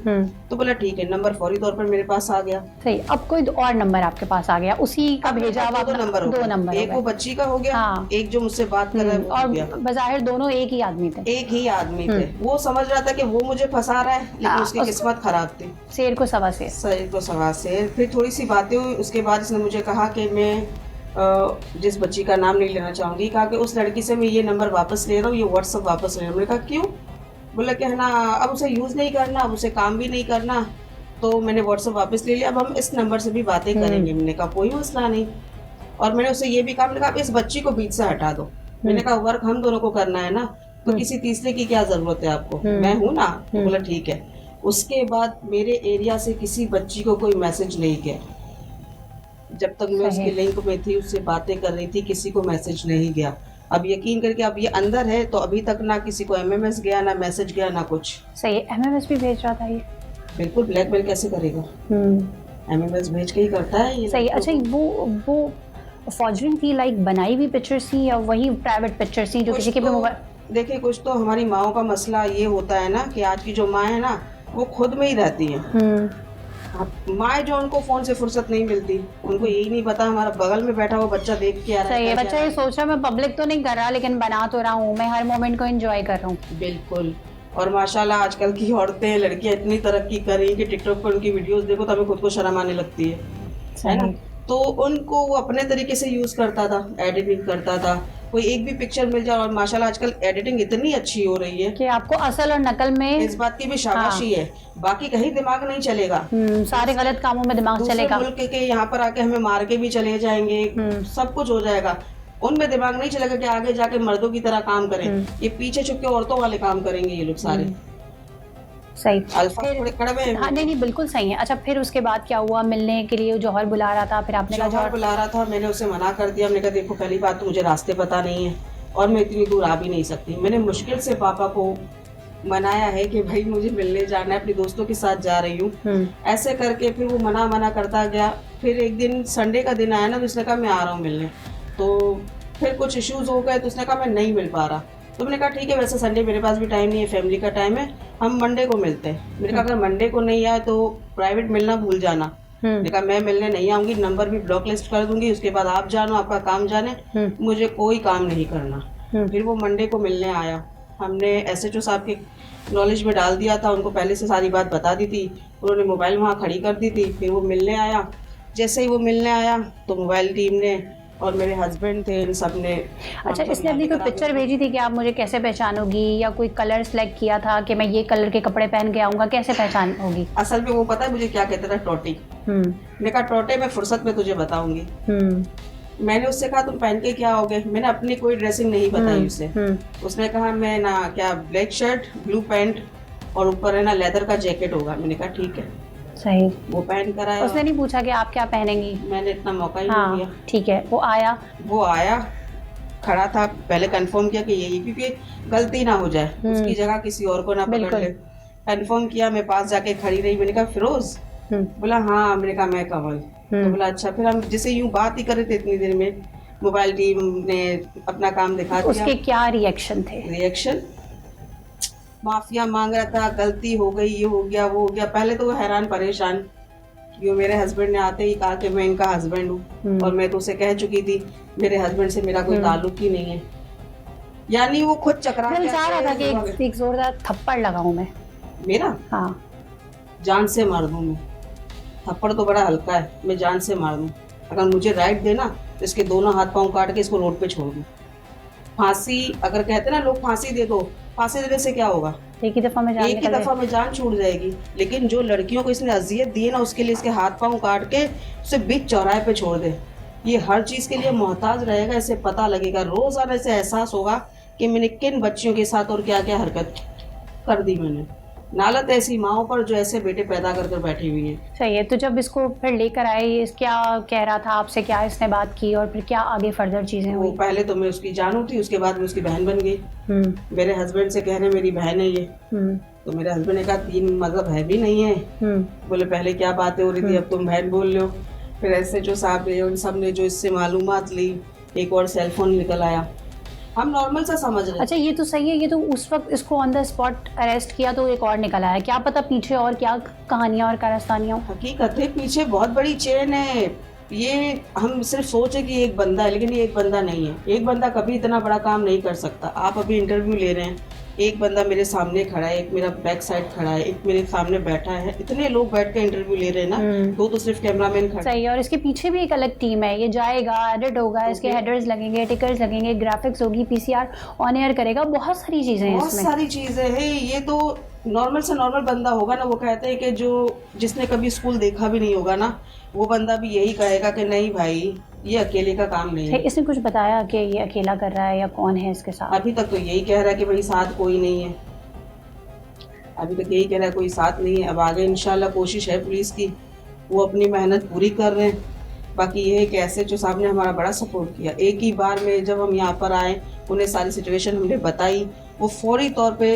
तो बोला ठीक है, नंबर फौरी तौर पर मेरे पास आ गया। सही, अब कोई और नंबर आपके पास आ गया, उसी का अब मेरे भेजा पास हुआ दो नंबर हो दो गए। नंबर एक वो बच्ची का हो गया, हाँ। एक जो मुझसे बात कर रहा है वो हो गया। और बज़ाहिर दोनों एक ही आदमी थे। एक ही आदमी थे। वो समझ रहा था कि वो मुझे फंसा रहा है, लेकिन उसकी किस्मत खराब थी। शेर को सवा शेर। सही को सवा से। फिर थोड़ी सी बातें हुई, उसके बाद इसने मुझे कहा कि मैं जिस बच्ची का नाम नहीं लेना चाहूँगी, कहा कि उस लड़की से मैं ये नंबर वापस ले रहा हूँ, ये व्हाट्सअप वापस ले रहा हूँ। मैंने कहा क्यों? बोला कि है ना अब उसे यूज़ नहीं करना, अब उसे काम भी नहीं करना, तो मैंने व्हाट्सअप वापस ले लिया, अब हम इस नंबर से भी बातें करेंगे। मैंने कहा कोई मसला नहीं। और मैंने उसे ये भी कहा, मैंने कहा इस बच्ची को बीच से हटा दो। मैंने कहा वर्क हम दोनों को करना है ना, तो किसी तीसरे की क्या ज़रूरत है आपको, मैं हूँ ना। तो बोला ठीक है। उसके बाद मेरे एरिया से किसी बच्ची को कोई मैसेज नहीं गया, जब तक मैं उसके लिंक में थी, उससे बातें कर रही थी, किसी को मैसेज नहीं गया। अब यकीन करके अब ये अंदर है तो अभी तक ना किसी को एमएमएस गया, ना मैसेज गया, ना कुछ। सही है, एमएमएस भी भेज रहा था ये? बिल्कुल, ब्लैकमेल कैसे करेगा, एमएमएस भेज के ही करता है ये। सही। अच्छा, वो फॉर्जरिंग थी, लाइक बनाई हुई पिक्चर्स थी या वही प्राइवेट पिक्चर्स थी जो किसी के भी मोबाइल? देखिए कुछ तो हमारी माओ का मसला ये होता है ना कि आज की जो माँ है ना वो खुद में ही रहती है। माँ जो उनको फोन से फुर्सत नहीं मिलती, उनको यही नहीं पता हमारा बगल में बैठा हुआ बच्चा देख के आ रहा है। सही है, बच्चा ये सोच रहा मैं पब्लिक तो नहीं कर रहा लेकिन बना तो रहा हूँ, मैं हर मोमेंट को एंजॉय कर रहा हूँ। बिल्कुल। और माशाल्लाह आजकल की औरतें लड़कियां इतनी तरक्की कर रही कि टिकटॉक पर उनकी वीडियोस देखो तो हमें खुद को शर्म आने लगती है ना। तो उनको वो अपने तरीके से यूज करता था, एडिटिंग करता था, कोई एक भी पिक्चर मिल जाए। और माशाल्लाह आजकल एडिटिंग इतनी अच्छी हो रही है कि आपको असल और नकल में इस बात की भी शाबाशी है, बाकी कहीं दिमाग नहीं चलेगा। सारे गलत कामों में दिमाग चलेगा। मुल्क के यहाँ पर आके हमें मार के भी चले जाएंगे, सब कुछ हो जाएगा, उनमें दिमाग नहीं चलेगा कि आगे जाके मर्दों की तरह काम करें। ये पीछे छुप के औरतों वाले काम करेंगे ये लोग सारे। सही। अल्फाज थोड़े कड़वे हैं। हाँ, नहीं बिल्कुल सही है। अच्छा, फिर उसके बाद क्या हुआ? मिलने के लिए जौहर बुला रहा था, फिर आपने कहा जौहर बुला रहा था, मैंने उसे मना कर दिया। मैंने कहा देखो पहली बात तो मुझे रास्ते पता नहीं है और मैं इतनी दूर आ भी नहीं सकती। मैंने मुश्किल से पापा को मनाया है कि भाई मुझे मिलने जाना है, अपने दोस्तों के साथ जा रही हूँ। ऐसे करके फिर वो मना करता गया। फिर एक दिन संडे का दिन आया ना, तो उसने कहा मैं आ रहा हूँ मिलने। तो फिर कुछ इश्यूज हो गए तो उसने कहा मैं नहीं मिल पा रहा। तो मैंने कहा ठीक है, वैसे संडे मेरे पास भी टाइम नहीं है, फैमिली का टाइम है, हम मंडे को मिलते हैं। मैंने कहा अगर मंडे को नहीं आए तो प्राइवेट मिलना भूल जाना। मैंने कहा मैं मिलने नहीं आऊँगी, नंबर भी ब्लॉक लिस्ट कर दूंगी, उसके बाद आप जानो, आपका काम जाने, मुझे कोई काम नहीं करना। फिर वो मंडे को मिलने आया। हमने SHO साहब के नॉलेज में डाल दिया था, उनको पहले से सारी बात बता दी थी, उन्होंने मोबाइल वहाँ खड़ी कर दी थी। फिर वो मिलने आया। जैसे ही वो मिलने आया तो मोबाइल टीम ने और मेरे हस्बैंड थे, इन सब ने। अच्छा, इसने अपनी कोई पिक्चर भेजी थी कि आप मुझे कैसे पहचानोगी, या कोई कलर सेलेक्ट किया था कि मैं ये कलर के कपड़े पहन के आऊंगा, कैसे पहचान होगी? असल में वो पता है मुझे क्या कहता था, टोटी। मैंने कहा टोटे मैं फुर्सत में तुझे बताऊंगी। मैंने उससे कहा तुम पहन के क्या आओगे, मैंने अपनी कोई ड्रेसिंग नहीं बताई उसे। उसने कहा मैं ना क्या ब्लैक शर्ट, ब्लू पैंट और ऊपर है ना लेदर का जैकेट होगा। मैंने कहा ठीक है। सही। वो पहन कर आया। उसने नहीं पूछा कि आप क्या पहनेंगी? मैंने इतना मौका ही नहीं दिया। ठीक है। वो आया, खड़ा था, पहले कंफर्म किया कि यही, क्योंकि गलती ना हो जाए, उसकी जगह किसी और को ना पकड़ ले। कंफर्म किया, मैं पास जाके खड़ी रही। मैंने कहा फिरोज? बोला हाँ। मैंने कहा मैं कमल। तो बोला अच्छा। फिर हम जैसे यूं बात ही कर रहे थे, इतनी देर में मोबाइल टीम ने अपना काम दिखा दिया। उसके क्या रिएक्शन थे? रिएक्शन माफिया मांग रहा था, गलती हो गई, ये हो गया, वो हो गया। पहले तो वो हैरान परेशान, क्यों मेरे हस्बैंड ने आते ही कहा कि मैं इनका हस्बैंड हूँ, और मैं तो उसे कह चुकी थी मेरे हस्बैंड से मेरा कोई ताल्लुक ही नहीं है। यानी वो खुद चकरा रहा था कि एक जोरदार थप्पड़ लगाऊं मैं। मेरा? हाँ, जान से मार दूं मैं। थप्पड़ तो बड़ा हल्का है, मैं जान से मार दूं। अगर मुझे राइट देना तो इसके दोनों हाथ पांव काट के इसको रोड पे छोड़ दूं। फांसी, अगर कहते ना लोग फांसी दे दो, फांसी देने से क्या होगा? एक ही दफा में जान छूट जाएगी। लेकिन जो लड़कियों को इसने अजियत दी है ना, उसके लिए इसके हाथ पांव काट के उसे बीच चौराहे पे छोड़ दे। ये हर चीज के लिए मोहताज रहेगा, इसे पता लगेगा, रोजाना इसे एहसास होगा कि मैंने किन बच्चियों के साथ और क्या क्या हरकत कर दी मैंने। नालत ऐसी माओं पर जो ऐसे बेटे पैदा कर बैठी हुई है। सही है। तो जब इसको फिर लेकर आए, ये क्या कह रहा था आपसे, क्या इसने बात की और फिर क्या आगे फर्दर चीजें वो हुई? पहले तो मैं उसकी जानू थी, उसके बाद में उसकी बहन बन गई। मेरे हस्बैंड से कह रहे मेरी बहन है ये। तो मेरे हस्बैंड ने कहा 3 मतलब है भी नहीं है। बोले पहले क्या बातें हो रही थी, अब तुम बहन बोल रहे हो। फिर SHO साहब ने उन सब ने जो इससे मालूमात ली, एक और सेलफोन निकल आया, हम नॉर्मल सा समझ रहे। अच्छा, ये तो सही है। ये तो उस वक्त इसको ऑन द स्पॉट अरेस्ट किया तो एक और निकल आया, क्या पता पीछे और क्या कहानियां और कारस्तानियां। हकीकत है पीछे बहुत बड़ी चेन है। ये हम सिर्फ सोचे कि एक बंदा है, लेकिन ये एक बंदा नहीं है। एक बंदा कभी इतना बड़ा काम नहीं कर सकता। आप अभी इंटरव्यू ले रहे हैं, एक बंदा मेरे सामने खड़ा है, एक मेरा बैक साइड खड़ा है, एक मेरे सामने बैठा है, इतने लोग बैठ के इंटरव्यू ले रहे हैं ना, तो सिर्फ कैमरामैन खड़ा। सही है। और इसके पीछे भी एक अलग टीम है, ये जाएगा, एडिट होगा, इसके हेडर्स लगेंगे, टिकर्स लगेंगे, ग्राफिक्स होगी, PCR ऑन एयर करेगा, बहुत सारी चीजें हैं बहुत सारी चीजें हैं। ये तो नॉर्मल से नॉर्मल बंदा होगा ना, वो कहते हैं कि जो जिसने कभी स्कूल देखा भी नहीं होगा ना, वो बंदा भी यही कहेगा कि नहीं भाई ये अकेले का काम नहीं है। इसने कुछ बताया कि ये अकेला कर रहा है या कौन है इसके साथ? अभी तक तो यही कह रहा है कि भाई साथ कोई नहीं है। अभी तक यही कह रहा है कोई साथ नहीं है। अब आगे इंशाल्लाह कोशिश है पुलिस की, वो अपनी मेहनत पूरी कर रहे हैं। बाकी ये है कि SHO साहब ने हमारा बड़ा सपोर्ट किया। एक ही बार में जब हम यहाँ पर आए, उन्हें सारी सिचुएशन हमने बताई, वो फौरी तौर पे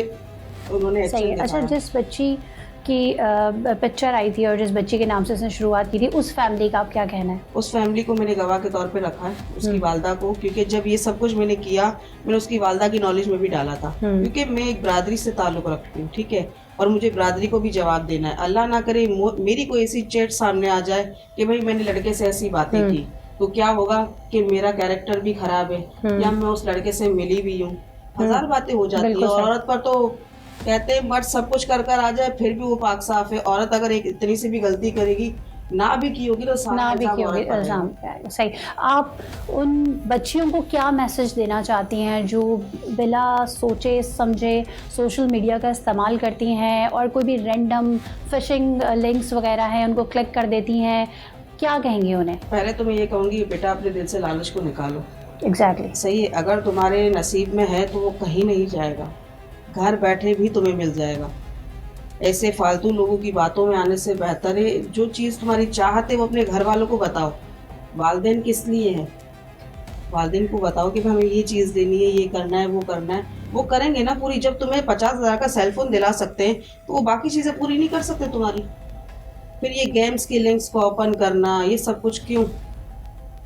उन्होंने एक्शन दिखाया। अच्छा, जिस बच्ची की पिक्चर आई थी और जिस बच्ची के नाम से उसने शुरुआत की थी, उस फैमिली का आप क्या कहना है? उस फैमिली को मैंने गवाह के तौर पे रखा है, उसकी वालदा को, क्योंकि जब ये सब कुछ मैंने किया, मैंने उसकी वालदा की नॉलेज में भी डाला था, क्योंकि मैं एक बरादरी से ताल्लुक़ रखती हूँ, ठीक है, और मुझे बरादरी को भी जवाब देना है। अल्लाह ना करे मेरी कोई ऐसी चैट सामने आ जाए कि भाई मैंने लड़के से ऐसी बातें की, तो क्या होगा कि मेरा कैरेक्टर भी खराब है या मैं उस लड़के से मिली भी हूँ, 1000 बातें हो जाती है। औरत पर तो कहते हैं मर्द सब कुछ कर कर आ जाए फिर भी वो पाक साफ है। औरत अगर एक इतनी सी भी गलती करेगी, ना भी की होगी, तो ना भी की होगी, इल्जाम पे आएगा। सही। आप उन बच्चियों को क्या मैसेज देना चाहती हैं जो बिला सोचे समझे सोशल मीडिया का इस्तेमाल करती हैं और कोई भी रैंडम फिशिंग लिंक्स वगैरह हैं उनको क्लिक कर देती हैं, क्या कहेंगी उन्हें? पहले तो मैं ये कहूँगी बेटा अपने दिल से लालच को निकालो। एग्जैक्टली सही है। अगर तुम्हारे नसीब में है तो वो कहीं नहीं जाएगा, घर बैठे भी तुम्हें मिल जाएगा। ऐसे फालतू लोगों की बातों में आने से बेहतर है जो चीज़ तुम्हारी चाहत है वो अपने घर वालों को बताओ। वालिदैन किस लिए है, वालिदैन को बताओ कि हमें ये चीज़ देनी है, ये करना है, वो करना है, वो करेंगे ना पूरी। जब तुम्हें 50,000 का सेलफोन दिला सकते हैं तो वो बाकी चीज़ें पूरी नहीं कर सकते तुम्हारी। फिर ये गेम्स की लिंक्स को ओपन करना, ये सब कुछ क्यों?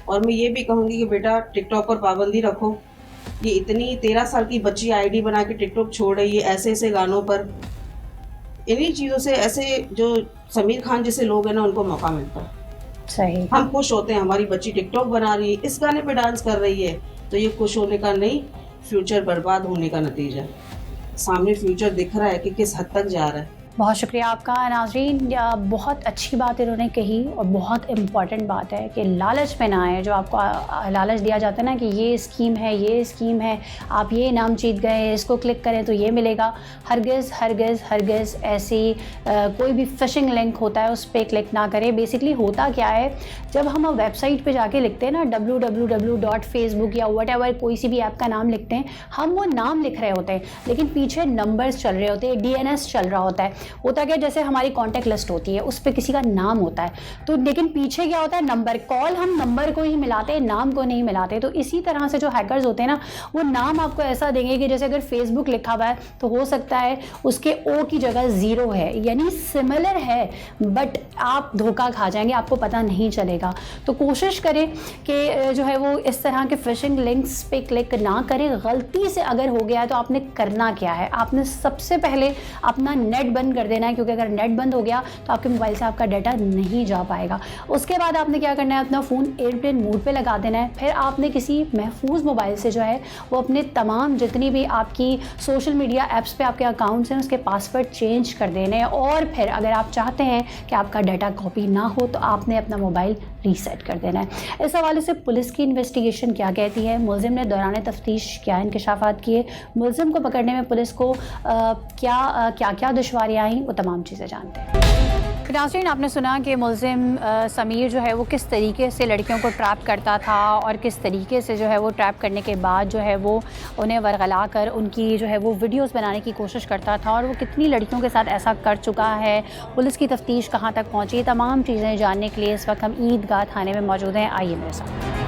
और मैं ये भी कहूँगी कि बेटा टिकटॉक पर पाबंदी रखो। ये इतनी 13 साल की बच्ची ID बना के टिकटॉक छोड़ रही है ऐसे ऐसे गानों पर। इन्हीं चीज़ों से ऐसे जो समीर खान जैसे लोग हैं ना, उनको मौका मिलता है। सही। हम खुश होते हैं हमारी बच्ची टिकटॉक बना रही है, इस गाने पे डांस कर रही है, तो ये खुश होने का नहीं, फ्यूचर बर्बाद होने का नतीजा है। सामने फ्यूचर दिख रहा है कि किस हद तक जा रहा है। बहुत शुक्रिया आपका नाज़रीन। बहुत अच्छी बात इन्होंने कही और बहुत इम्पॉर्टेंट बात है कि लालच में ना आए। जो आपको लालच दिया जाता है ना कि ये स्कीम है, ये स्कीम है, आप ये इनाम जीत गए, इसको क्लिक करें तो ये मिलेगा, हरगिज़ हरगिज़ हरगिज़ ऐसी कोई भी फिशिंग लिंक होता है उस पर क्लिक ना करें। बेसिकली होता क्या है, जब हम वेबसाइट पे जाके लिखते हैं ना www.facebook या whatever कोई सी भी ऐप का नाम लिखते हैं, हम वो नाम लिख रहे होते हैं लेकिन पीछे नंबर्स चल रहे होते हैं, DNS चल रहा होता है। होता क्या, जैसे हमारी कॉन्टैक्ट लिस्ट होती है उस पर किसी का नाम होता है, तो लेकिन पीछे क्या होता है, नंबर। कॉल हम नंबर को ही मिलाते हैं, नाम को नहीं मिलाते। तो इसी तरह से जो हैकर्स होते हैं ना, वो नाम आपको ऐसा देंगे कि जैसे अगर फेसबुक लिखा हुआ है तो हो सकता है उसके O की जगह 0 है, यानी सिमिलर है, बट आप धोखा खा जाएंगे, आपको पता नहीं चलेगा। तो कोशिश करें कि जो है वो इस तरह के फिशिंग लिंक्स पे क्लिक ना करें। गलती से अगर हो गया है तो आपने करना क्या है, आपने सबसे पहले अपना नेट बंद कर देना है, क्योंकि अगर नेट बंद हो गया तो आपके मोबाइल से आपका डाटा नहीं जा पाएगा। उसके बाद आपने क्या करना है, अपना फ़ोन एयरप्लेन मोड पे लगा देना है। फिर आपने किसी महफूज मोबाइल से जो है वो अपने तमाम जितनी भी आपकी सोशल मीडिया ऐप्स पे आपके अकाउंट्स हैं उसके पासवर्ड चेंज कर देने हैं। और फिर अगर आप चाहते हैं कि आपका डाटा कॉपी ना हो तो आपने अपना मोबाइल रीसेट कर देना है। इस हवाले से पुलिस की इन्वेस्टिगेशन क्या कहती है, मुलजिम ने दौरान तफ्तीश क्या इंकशाफात किए, मुलजिम को पकड़ने में पुलिस को क्या क्या दुश्वारियाँ आई, वो तमाम चीज़ें जानते हैं। नाज़रीन, आपने सुना कि मुल्ज़िम समीर जो है वो किस तरीके से लड़कियों को ट्रैप करता था और किस तरीके से जो है वो ट्रैप करने के बाद जो है वो उन्हें वरगला कर उनकी जो है वो वीडियोस बनाने की कोशिश करता था और वो कितनी लड़कियों के साथ ऐसा कर चुका है, पुलिस की तफ्तीश कहाँ तक पहुँची, तमाम चीज़ें जानने के लिए इस वक्त हम ईदगाह थाने में मौजूद हैं। आइए मेरे साथ।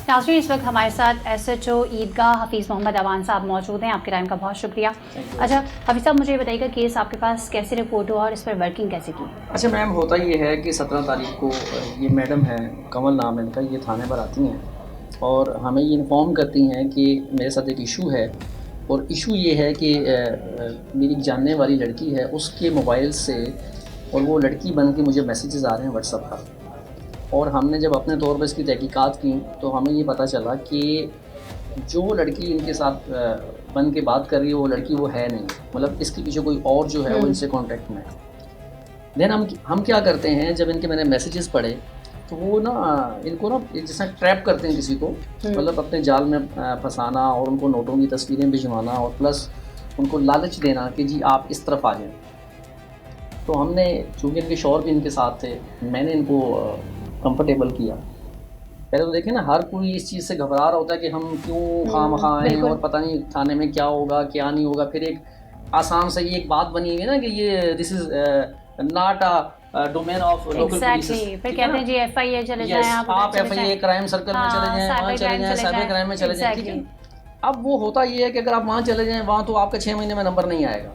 नाज़रीन, इस वक्त हमारे साथ SHO ईदगाह हफीज़ मोहम्मद अवान साहब मौजूद हैं। आपके टाइम का बहुत शुक्रिया। अच्छा हफीज़ साहब, मुझे बताइएगा केस आपके पास कैसे रिपोर्ट हुआ और इस पर वर्किंग कैसे की? अच्छा मैम, होता ये है कि 17 तारीख को ये मैडम है, कमल नाम है इनका, ये थाने पर आती हैं और हमें ये इन्फॉर्म करती हैं कि मेरे साथ एक इशू है। और इशू ये है कि मेरी जानने वाली लड़की है, उसके मोबाइल से और वो लड़की बन के मुझे मैसेजेस आ रहे हैं व्हाट्सएप पर। और हमने जब अपने तौर पर इसकी तहकीकात की तो हमें ये पता चला कि जो लड़की इनके साथ बन के बात कर रही है वो लड़की वो है नहीं, मतलब इसके पीछे कोई और जो है वो इनसे कांटेक्ट में है। देन हम क्या करते हैं, जब इनके मैंने मैसेजेस पढ़े तो वो ना इनको ना जैसा ट्रैप करते हैं किसी को, मतलब अपने जाल में फंसाना और उनको नोटों की तस्वीरें भिजवाना और प्लस उनको लालच देना कि जी आप इस तरफ आ जाएं। तो हमने, चूँकि इनके शौहर भी इनके साथ थे, मैंने इनको कंफर्टेबल किया। पहले तो देखें ना, हर कोई इस चीज़ से घबरा रहा होता है कि हम क्यों खामखा आए और पता नहीं थाने में क्या होगा क्या नहीं होगा। फिर एक आसान से ये एक बात बनी है ना कि ये this is not a domain of local police. फिर कहते हैं जी FIA चले जाएं, आप FIA क्राइम सर्कल में चले जाएं, वहाँ चले जाएं, साइबर क्राइम में चले जाएं, ठीक है। अब वो होता ये है कि अगर आप वहाँ चले जाएं, वहाँ तो आपका 6 महीने में नंबर नहीं आएगा,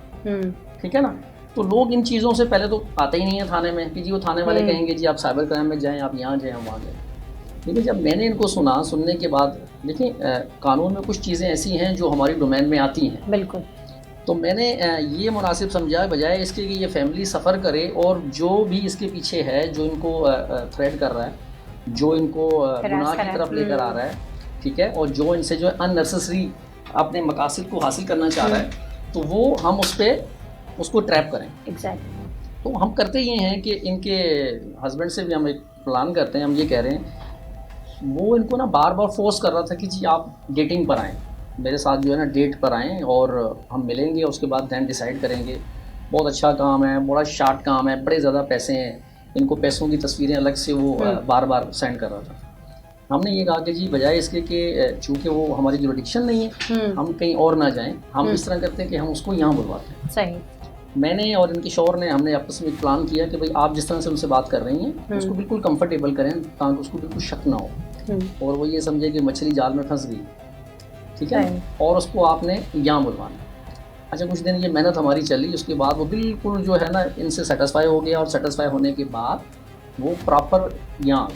ठीक है ना। तो लोग इन चीज़ों से पहले तो आते ही नहीं है थाने में कि जी वो थाने वाले कहेंगे जी आप साइबर क्राइम में जाएं, आप यहाँ जाएं, वहाँ जाएं। लेकिन जब मैंने इनको सुनने के बाद, देखिए कानून में कुछ चीज़ें ऐसी हैं जो हमारी डोमेन में आती हैं, बिल्कुल। तो मैंने ये मुनासिब समझा बजाय इसके कि ये फैमिली सफ़र करे और जो भी इसके पीछे है, जो इनको थ्रेट कर रहा है, जो इनको गुनाह की तरफ लेकर आ रहा है, ठीक है, और जो इनसे जो है अननेसेसरी अपने मकासद को हासिल करना चाह रहा है, तो वो हम उसको ट्रैप करें। एग्जैक्टली। तो हम करते ये हैं कि इनके हस्बैंड से भी हम एक प्लान करते हैं, हम ये कह रहे हैं, वो इनको ना बार बार फोर्स कर रहा था कि जी आप डेटिंग पर आएँ, मेरे साथ जो है ना डेट पर आएँ और हम मिलेंगे, उसके बाद दैन डिसाइड करेंगे। बहुत अच्छा काम है, बड़ा शार्ट काम है, बड़े ज़्यादा पैसे हैं, इनको पैसों की तस्वीरें अलग से वो बार बार सेंड कर रहा था। हमने ये कहा कि जी बजाय इसके कि चूँकि वो हमारी जुरिडिक्शन नहीं है, हम कहीं और ना जाएं, हम इस तरह करते हैं कि हम उसको यहाँ बुलवाते हैं। सही। मैंने और इनके शौहर ने हमने आपस में प्लान किया कि भाई आप जिस तरह से उनसे बात कर रही हैं उसको बिल्कुल कंफर्टेबल करें ताकि उसको बिल्कुल शक ना हो और वो ये समझे कि मछली जाल में फंस गई, ठीक है, और उसको आपने यहाँ बुलवाना। अच्छा, कुछ दिन ये मेहनत हमारी चली, उसके बाद वो बिल्कुल जो है ना इनसे सेटिस्फाई हो गया और सेटिस्फाई होने के बाद वो प्रॉपर यहाँ।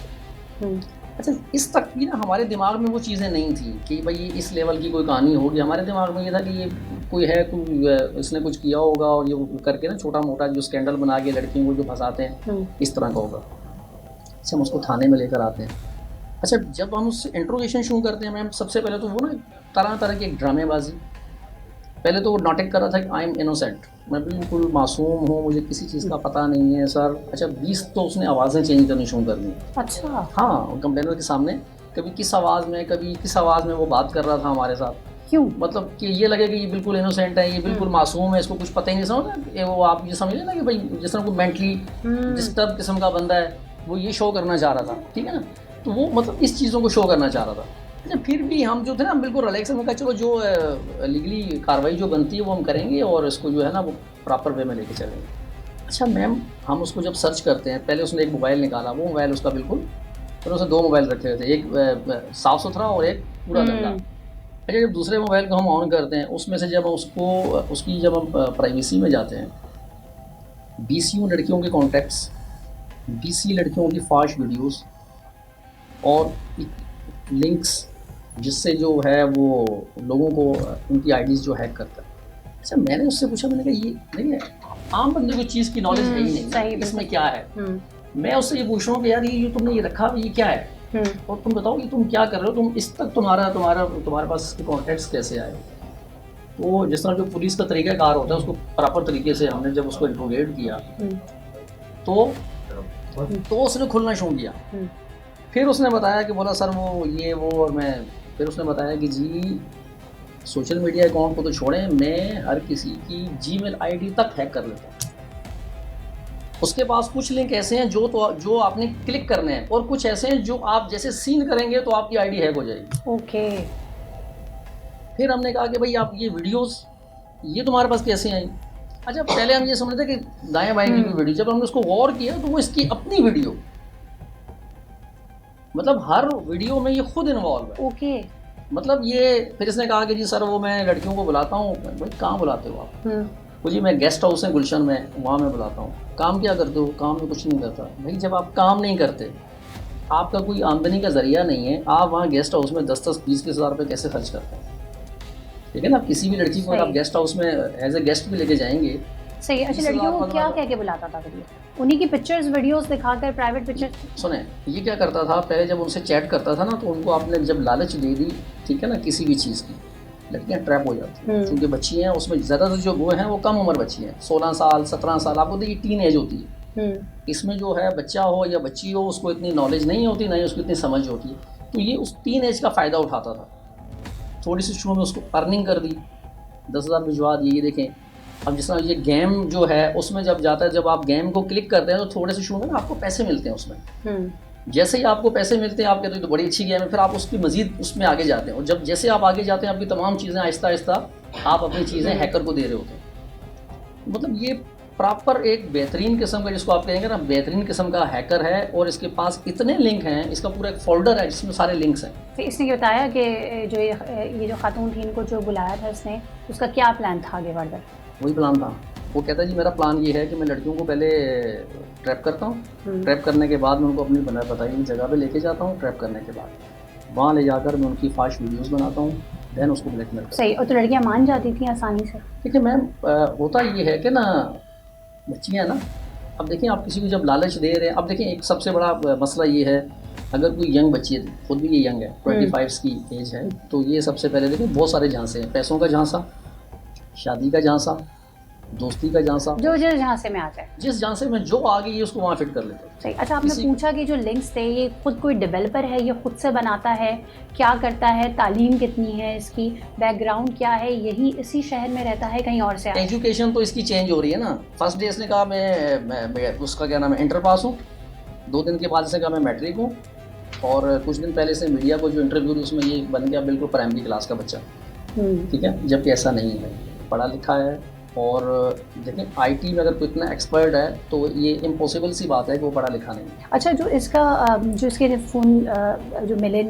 अच्छा, इस तक भी ना हमारे दिमाग में वो चीज़ें नहीं थी कि भाई ये इस लेवल की कोई कहानी होगी। हमारे दिमाग में ये था कि ये कोई है, कोई इसने कुछ किया होगा और ये करके ना छोटा मोटा जो स्कैंडल बना के लड़कियों को जो फंसाते हैं, इस तरह का होगा। अच्छा, हम उसको थाने में लेकर आते हैं। अच्छा, जब हम उससे इंट्रोगेशन शुरू करते हैं मैम, सबसे पहले तो वो ना तरह तरह की एक ड्रामेबाजी, पहले तो वो नाटक कर रहा था कि आई एम इनोसेंट, मैं बिल्कुल मासूम हूँ, मुझे किसी चीज़ का पता नहीं है सर। अच्छा, 20 तो उसने आवाज़ें चेंज करनी शुरू कर दी। अच्छा। हाँ, कंप्लेनर के सामने कभी किस आवाज़ में, कभी किस आवाज़ में वो बात कर रहा था हमारे साथ। क्यों? मतलब कि ये लगे कि ये बिल्कुल इनोसेंट है, ये बिल्कुल मासूम है, इसको कुछ पता ही नहीं। समझ वो आप ये समझ लेना कि भाई जिस तरह को मेंटली डिस्टर्ब किस्म का बंदा है, वो ये शो करना चाह रहा था, ठीक है ना। तो वो मतलब इस चीज़ों को शो करना चाह रहा था। अच्छा, फिर भी हम जो थे ना, हम बिल्कुल रिलैक्स में कहा चलो जो लीगली कार्रवाई जो बनती है वो हम करेंगे और इसको जो है ना वो प्रॉपर वे में लेके चलेंगे। अच्छा मैम, हम उसको जब सर्च करते हैं, पहले उसने एक मोबाइल निकाला, वो मोबाइल उसका बिल्कुल, फिर उसने 2 मोबाइल रखे हुए थे, एक साफ़ सुथरा और एक पूरा गंदा। अच्छा, जब दूसरे मोबाइल को हम ऑन करते हैं, उसमें से जब उसकी जब हम प्राइवेसी में जाते हैं, 20 लड़कियों के कॉन्टैक्ट्स, 20 लड़कियों की फाश वीडियोस और लिंक्स, जिससे जो है वो लोगों को उनकी आईडीज़ जो हैक करता है। अच्छा, मैंने उससे पूछा, मैंने कहा ये नहीं है, आम बंदे को चीज़ की नॉलेज है ही नहीं, इसमें क्या है। मैं उससे ये पूछ रहा हूँ कि यार ये तुमने ये रखा, ये क्या है, और तुम बताओ कि तुम क्या कर रहे हो, तुम इस तक तुम्हारे पास इसके कॉन्टैक्ट्स कैसे आए। तो जिस तरह जो पुलिस का तरीक़ाकार होता है, उसको प्रॉपर तरीके से हमने जब उसको इंट्रोगेट किया तो उसने खुलना शुरू किया। फिर उसने बताया कि बोला सर वो ये वो, और मैं फिर उसने बताया कि जी सोशल मीडिया अकाउंट को तो छोड़ें, मैं हर किसी की जीमेल आईडी तक हैक कर लेता हूँ। उसके पास कुछ लिंक ऐसे हैं जो आपने क्लिक करने हैं, और कुछ ऐसे हैं जो आप जैसे सीन करेंगे तो आपकी आईडी हैक हो जाएगी। ओके। फिर हमने कहा कि भाई आप ये वीडियोस ये तुम्हारे पास कैसे आई? अच्छा, पहले हम ये समझ रहे थे कि दाएं बाएं की वीडियो, जब हमने उसको गौर किया तो वो इसकी अपनी वीडियो, मतलब हर वीडियो में ये खुद इन्वॉल्व है। ओके। मतलब ये फिर इसने कहा कि जी सर वो मैं लड़कियों को बुलाता हूँ। भाई कहाँ बुलाते हो आप? वो जी मैं गेस्ट हाउस है गुलशन में, वहाँ मैं बुलाता हूँ। काम क्या करते हो? काम में कुछ नहीं करता। भाई जब आप काम नहीं करते, आपका कोई आमदनी का जरिया नहीं है, आप वहाँ गेस्ट हाउस में 10-10, 20-20 हज़ार रुपये कैसे खर्च करते हैं? ठीक है ना। किसी भी लड़की को अगर आप गेस्ट हाउस में एज ए गेस्ट भी लेके जाएंगे। सही। अच्छा, लड़कियों को क्या कह के बुलाता था फिर? उन्हीं की पिक्चर्स वीडियोस दिखाकर, प्राइवेट पिक्चर्स। सुने, ये क्या करता था पहले, जब उनसे चैट करता था ना, तो उनको आपने जब लालच दे दी, ठीक है ना, किसी भी चीज़ की, लड़कियां ट्रैप हो जाती हैं। क्योंकि बच्ची हैं, उसमें ज़्यादातर जो वो हैं वो कम उम्र बच्ची हैं, 16 साल 17 साल। आपको देखिए टीन एज होती है। इसमें जो है बच्चा हो या बच्ची हो, उसको इतनी नॉलेज नहीं होती, ना ही उसको इतनी समझ होती है। तो ये उस टीन एज का फ़ायदा उठाता था। थोड़ी सी शुरू में उसको अर्निंग कर दी, 10,000 भिजवा दिए। ये देखें, अब जिस तरह ये गेम जो है उसमें जब जाता है, जब आप गेम को क्लिक करते हैं तो थोड़े से शुरू में आपको पैसे मिलते हैं उसमें। जैसे ही आपको पैसे मिलते हैं, आप कहते हैं तो बड़ी अच्छी गेम है, फिर आप उसकी मजीद उसमें आगे जाते हैं। और जब जैसे आप आगे जाते हैं, आपकी तमाम चीज़ें आहिस्ता आहिस्ता आप अपनी चीज़ें हैकर को दे रहे होते हैं। मतलब ये प्रॉपर एक बेहतरीन किस्म का, जिसको आप कहेंगे ना, बेहतरीन किस्म का हैकर है। और इसके पास इतने लिंक हैं, इसका पूरा एक फोल्डर है जिसमें सारे लिंक्स हैं। तो इसने ये बताया कि जो ये जो खातून थी, इनको जो बुलाया था इसने, उसका क्या प्लान था आगे फर्दर? वही प्लान था। वो कहता है जी मेरा प्लान ये है कि मैं लड़कियों को पहले ट्रैप करता हूँ, ट्रैप करने के बाद मैं उनको अपनी बताई हुई जगह पे लेके जाता हूँ। ट्रैप करने के बाद वहाँ ले जाकर मैं उनकी फाश वीडियोस बनाता हूँ, देन उसको ब्लैकमेल करता हूँ। सही। और तो लड़कियाँ मान जाती थी आसानी से? देखिए मैम, होता ये है कि ना, बच्चियाँ ना, अब देखिए आप किसी को जब लालच दे रहे हैं, अब देखिए एक सबसे बड़ा मसला ये है, अगर कोई यंग बच्ची है, खुद भी ये यंग है, 25 की एज है, तो ये सबसे पहले देखिए बहुत सारे झांसे हैं। पैसों का झांसा, शादी का झांसा, दोस्ती का झांसा, जो जिस झांसे में आ जाए, जिस झांसे में जो आ गई है उसको वहाँ फिट कर लेते हैं। सही। अच्छा, आपने पूछा कि जो लिंक्स थे, ये खुद कोई डेवलपर है, ये खुद से बनाता है, क्या करता है, तालीम कितनी है इसकी, बैकग्राउंड क्या है, यही इसी शहर में रहता है, कहीं और से आया? एजुकेशन तो इसकी चेंज हो रही है ना। फर्स्ट डे इसने कहा मैं उसका क्या नाम है, इंटर पास हूँ। 2 दिन के बाद इसने कहा मैं मैट्रिक हूँ। और कुछ दिन पहले से मीडिया को जो इंटरव्यू दी, उसमें ये बन गया बिल्कुल प्राइमरी क्लास का बच्चा। ठीक है, जबकि ऐसा नहीं है, पढ़ा लिखा है। और देखिए आईटी में अगर कोई इतना एक्सपर्ट है तो ये इम्पॉसिबल सी बात है कि वो पढ़ा लिखा नहीं है। अच्छा, जो इसके फ़ोन जो मिले,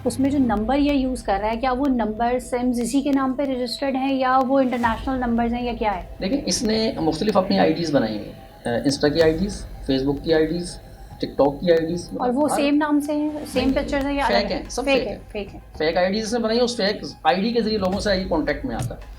उसमें जो नंबर ये यूज़ कर रहा है, क्या वो नंबर सिम्स इसी के नाम पे रजिस्टर्ड हैं या वो इंटरनेशनल नंबर्स हैं या क्या है? देखिए इसने मुख्तलिफ अपनी आईडीज़ बनाई हैं, इंस्टा की आईडीज़, फेसबुक की आईडीज़, टिकटॉक की आईडीज़। और वो सेम नाम से हैं, सेम पिक्चर्स हैं या फेक हैं? सब फेक है। फेक आईडीज़ इसने बनाई, उस फेक आईडी के जरिए लोगों से आई कॉन्टैक्ट में आता है।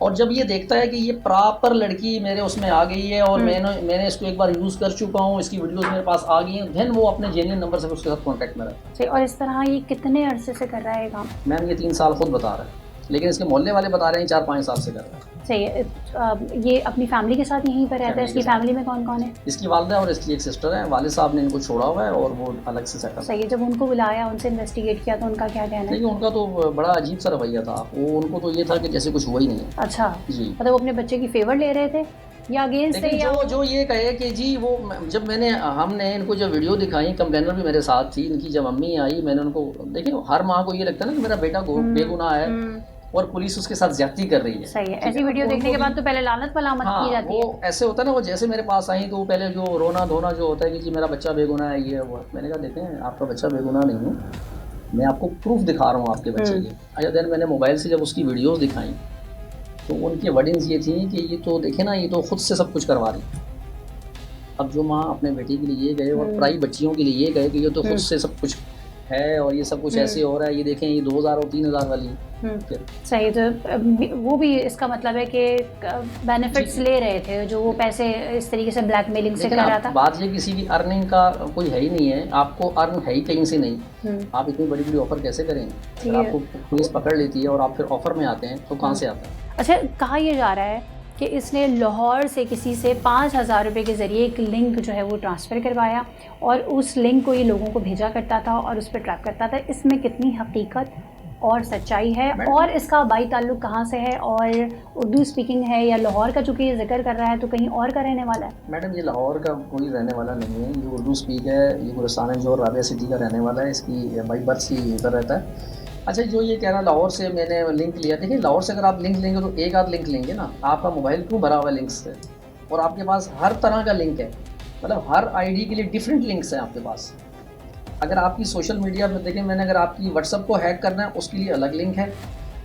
और जब ये देखता है कि ये प्रॉपर लड़की मेरे उसमें आ गई है और मैंने इसको एक बार यूज़ कर चुका हूँ, इसकी वीडियोस मेरे पास आ गई हैं, देन वो अपने जेन्युइन नंबर से उसके साथ कांटेक्ट में रहता है। और इस तरह ये कितने अरसे से कर रहा है काम? मैम ये 3 साल खुद बता रहा है, लेकिन इसके मोहल्ले वाले बता रहे हैं 4-5 साल से कर रहा है। सही है। ये अपनी फैमिली के साथ यहीं पर रहता है? इसकी फैमिली में कौन कौन है? इसकी वालिदा और इसकी एक सिस्टर है। वालिद साहब ने इनको छोड़ा हुआ है और वो अलग से सेटअप। सही है। जब उनको बुलाया, उनसे इन्वेस्टिगेट किया, तो उनका क्या कहना है? नहीं, उनका तो बड़ा अजीब सा रवैया था। वो उनको तो ये था कि जैसे कुछ हुआ ही नहीं है। अच्छा जी। मतलब वो अपने बच्चे की फेवर ले रहे थे या अगेंस्ट थे? जो ये कहे कि जी वो, जब हमने इनको जब वीडियो दिखाई, कंप्लेनर भी मेरे साथ थी, इनकी जब मम्मी आई, मैंने उनको, देखिए हर माँ को ये लगता है ना कि मेरा बेटा बेगुनाह है और पुलिस उसके साथ ज्यादती कर रही है। सही है। ऐसी वीडियो देखने के बाद तो पहले लानत मलामत की जाती है। वो ऐसे होता है ना, वो जैसे मेरे पास आई तो पहले जो रोना धोना जो होता है कि जी मेरा बच्चा बेगुनाह है, ये है वो। मैंने कहा देखें आपका बच्चा बेगुनाह नहीं है, मैं आपको प्रूफ दिखा रहा हूँ आपके बच्चे के। अच्छा, देन मैंने मोबाइल से जब उसकी वीडियोस दिखाई तो उनकी वर्डिंग्स ये थी कि ये तो देखे ना, ये तो खुद से सब कुछ करवा रही। अब जो माँ अपने बेटी के लिए ये गए और पराई बच्चियों के लिए ये गए कि ये तो खुद से सब कुछ है और ये सब कुछ ऐसे हो रहा है, ये देखें ये 2000 और 3000 वाली। सही। तो वो भी इसका मतलब है कि बेनिफिट्स ले रहे थे, जो वो पैसे इस तरीके से ब्लैकमेलिंग से कर रहा था। बात ये किसी की अर्निंग का कोई है ही नहीं है, आपको अर्न है ही कहीं से नहीं। आप इतनी बड़ी बड़ी ऑफर कैसे करेंगे? अगर आपको पुलिस पकड़ लेती है और आप फिर ऑफर में आते हैं तो कहाँ से आता है? अच्छा, कहा यह जा रहा है कि इसने लाहौर से किसी से 5,000 रुपये के ज़रिए एक लिंक जो है वो ट्रांसफ़र करवाया और उस लिंक को ये लोगों को भेजा करता था और उस पर ट्रैक करता था। इसमें कितनी हकीकत और सच्चाई है और इसका बाई ताल्लुक़ कहाँ से है और उर्दू स्पीकिंग है या लाहौर का, चूँकि ये जिक्र कर रहा है तो कहीं और का रहने वाला है? मैडम ये लाहौर का कोई रहने वाला नहीं है, ये उर्दू स्पीक है, ये गुलिस्तान जो राबिया सिटी का रहने वाला है, इसकी बाई बर्थ से इधर रहता है। अच्छा, जो ये कह रहा लाहौर से मैंने लिंक लिया, देखिए लाहौर से अगर आप लिंक लेंगे तो एक आध लिंक लेंगे ना, आपका मोबाइल क्यों भरा हुआ है लिंक्स से, और आपके पास हर तरह का लिंक है, मतलब हर आईडी के लिए डिफरेंट लिंक्स हैं आपके पास। अगर आपकी सोशल मीडिया में देखें, मैंने अगर आपकी व्हाट्सअप को हैक करना है उसके लिए अलग लिंक है,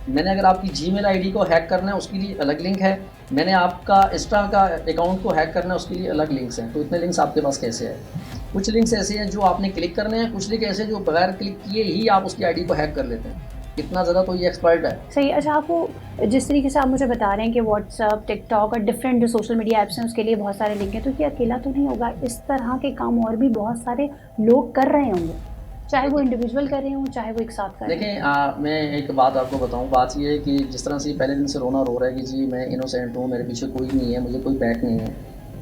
मैंने अगर आपकी जीमेल आईडी को हैक करना है उसके लिए अलग लिंक है, मैंने आपका इंस्टा का अकाउंट को हैक करना है उसके लिए अलग लिंक्स हैं। तो इतने लिंक्स आपके पास कैसे है? कुछ लिंक्स ऐसे हैं जो आपने क्लिक करने हैं, कुछ लिंक ऐसे जो बगैर क्लिक किए ही आप उसकी आईडी को हैक कर लेते हैं। इतना ज़्यादा तो ये एक्सपर्ट है। सही। अच्छा, आपको जिस तरीके से आप मुझे बता रहे हैं कि व्हाट्सअप, टिकटॉक और डिफरेंट जो सोशल मीडिया ऐप्स हैं उसके लिए बहुत सारे लिंक हैं, तो ये अकेला तो नहीं होगा? इस तरह के काम और भी बहुत सारे लोग कर रहे होंगे, चाहे वो इंडिविजुअल कर रहे हों चाहे वो एक साथ कर रहे हों। देखें, मैं एक बात आपको बताऊं, बात ये है कि जिस तरह से पहले दिन से रोना रो रहा है कि जी मैं इनोसेंट हूँ, मेरे पीछे कोई नहीं है, मुझे कोई बैक नहीं है,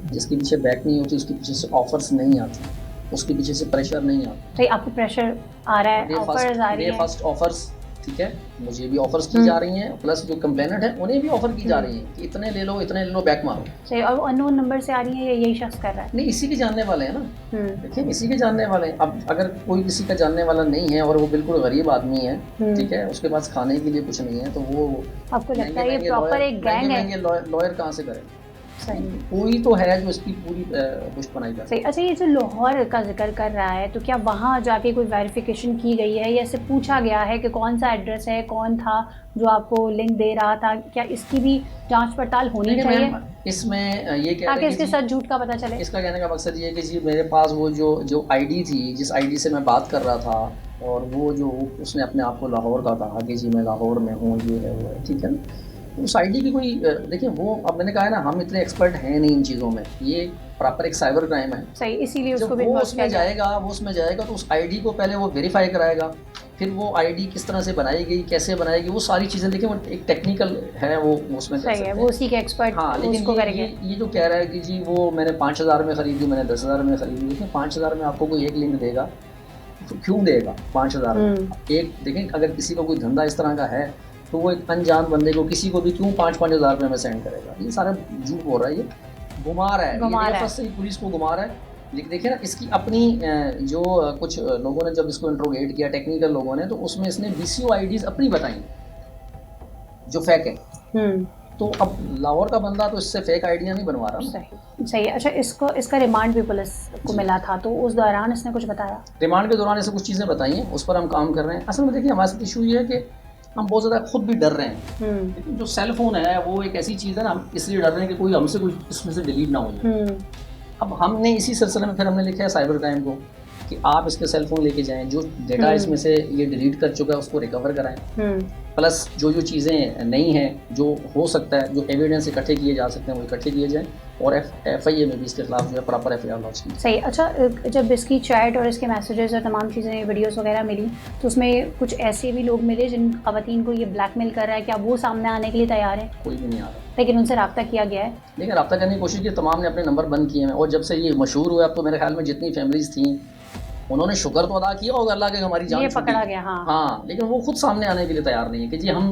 जिसके पीछे बैक नहीं होती उसके पीछे से ऑफर्स नहीं आती, उसके पीछे से प्रेशर नहीं आता। तो आपको प्रेशर आ रहा है, ऑफर्स आ रही है, फर्स्ट ऑफर्स, ठीक है, मुझे भी ऑफर्स की जा रही हैं, प्लस जो कंप्लेनेंट है उन्हें भी ऑफर की जा रही है कि इतने ले लो बैक मारो। सही। और वो अननोन नंबर से आ रही है या यही शख्स कर रहा है? नहीं, इसी के जानने वाले हैं ना, देखिए इसी के जानने वाले हैं। अब अगर कोई किसी का जानने वाला नहीं है और वो बिल्कुल गरीब आदमी है, ठीक है, उसके पास खाने के लिए कुछ नहीं है, तो वो आपको लगता है ये प्रॉपर एक गैंग है? लॉयर कहाँ से करें? सही। कोई तो है जो इसकी पूरी पुष्ट बनाई जाए। सही। अच्छा, ये जो लाहौर का जिक्र कर रहा है, तो क्या वहाँ जाके कोई वेरिफिकेशन की गई है या इससे पूछा गया है कि कौन सा एड्रेस है, कौन था जो आपको लिंक दे रहा था? क्या इसकी भी जांच पड़ताल होनी चाहिए इसमें? ये ताकि इसके साथ झूठ का पता चले। इसका कहने का मकसद ये है कि जी मेरे पास वो जो आईडी थी, जिस आईडी से मैं बात कर रहा था, और वो जो उसने अपने आप को लाहौर का कहा कि जी मैं लाहौर में हूँ, ये है वो है, ठीक है ना, उस आईडी की कोई देखिए, वो अब मैंने कहा है ना, हम इतने एक्सपर्ट हैं नहीं इन चीज़ों में, ये प्रॉपर एक साइबर क्राइम है। सही। इसीलिए उसको वो उसमें जाएगा तो उस आईडी को पहले वो वेरीफाई कराएगा, फिर वो आईडी किस तरह से बनाई गई, कैसे बनाएगी, वो सारी चीज़ें देखिए, वो एक टेक्निकल है, वो उसमें सही है, वो उसी के एक्सपर्ट। हाँ, लेकिन ये जो कह रहा है कि जी वो मैंने 5,000 में ख़रीदी, मैंने 10,000 में ख़रीदी, देखिए 5,000 में आपको कोई एक लिंक देगा तो क्यों देगा 5,000 में? एक देखें, अगर किसी का कोई धंधा इस तरह का है तो वो एक अनजान बंदे को किसी को भी क्यों 5,000 रुपये में सेंड करेगा? ये सारा झूठ बोल रहा है, ये घुमा रहा है, ये से पुलिस को घुमा रहा है। लेकिन देखिए ना, इसकी अपनी जो कुछ लोगों ने जब इसको इंट्रोगेट किया, टेक्निकल लोगों ने, तो उसमें इसने BCO आईडीज़ अपनी बताई जो फेक है। तो अब लाहौर का बंदा तो इससे फेक आइडिया नहीं बनवा रहा। सही। अच्छा, इसका रिमांड भी पुलिस को मिला था, तो उस दौरान इसने कुछ बताया? रिमांड के दौरान ऐसे कुछ चीज़ें बताई हैं, उस पर हम काम कर रहे हैं। असल में देखिए, हमारे साथ इशू ये है कि हम बहुत ज़्यादा खुद भी डर रहे हैं, लेकिन जो सेल फोन है वो एक ऐसी चीज़ है ना, हम इसलिए डर रहे हैं कि कोई हमसे कुछ इसमें से डिलीट ना हो जाए। अब हमने इसी सिलसिले में फिर हमने लिखा है साइबर क्राइम को कि आप इसके सेल फोन लेके जाएं, जो डेटा इसमें से ये डिलीट कर चुका है उसको रिकवर कराएं, प्लस जो चीज़ें नहीं हैं, जो हो सकता है, जो एविडेंस इकट्ठे किए जा सकते हैं वो इकट्ठे किए जाएं, और FIA में भी इसके खिलाफ जो है प्रॉपर FIR लॉन्च की। सही। अच्छा, जब इसकी चैट और इसके मैसेजेस और तमाम चीज़ें, वीडियोस वगैरह मिली, तो उसमें कुछ ऐसे भी लोग मिले जिन ख़वातीन को ये ब्लैकमेल कर रहा है, क्या वो सामने आने के लिए तैयार है? कोई भी नहीं आ रहा, लेकिन उनसे रब्ता किया गया है? लेकिन रब्ता करने की कोशिश की, तमाम ने अपने नंबर बंद किए हैं, और जब से ये मशहूर हुआ, अब तो मेरे ख्याल में जितनी फैमिलीज थी उन्होंने शुक्र तो अदा किया होगा अल्लाह के, हमारी जान पकड़ा गया। हाँ, लेकिन वो खुद सामने आने के लिए तैयार नहीं है कि जी हम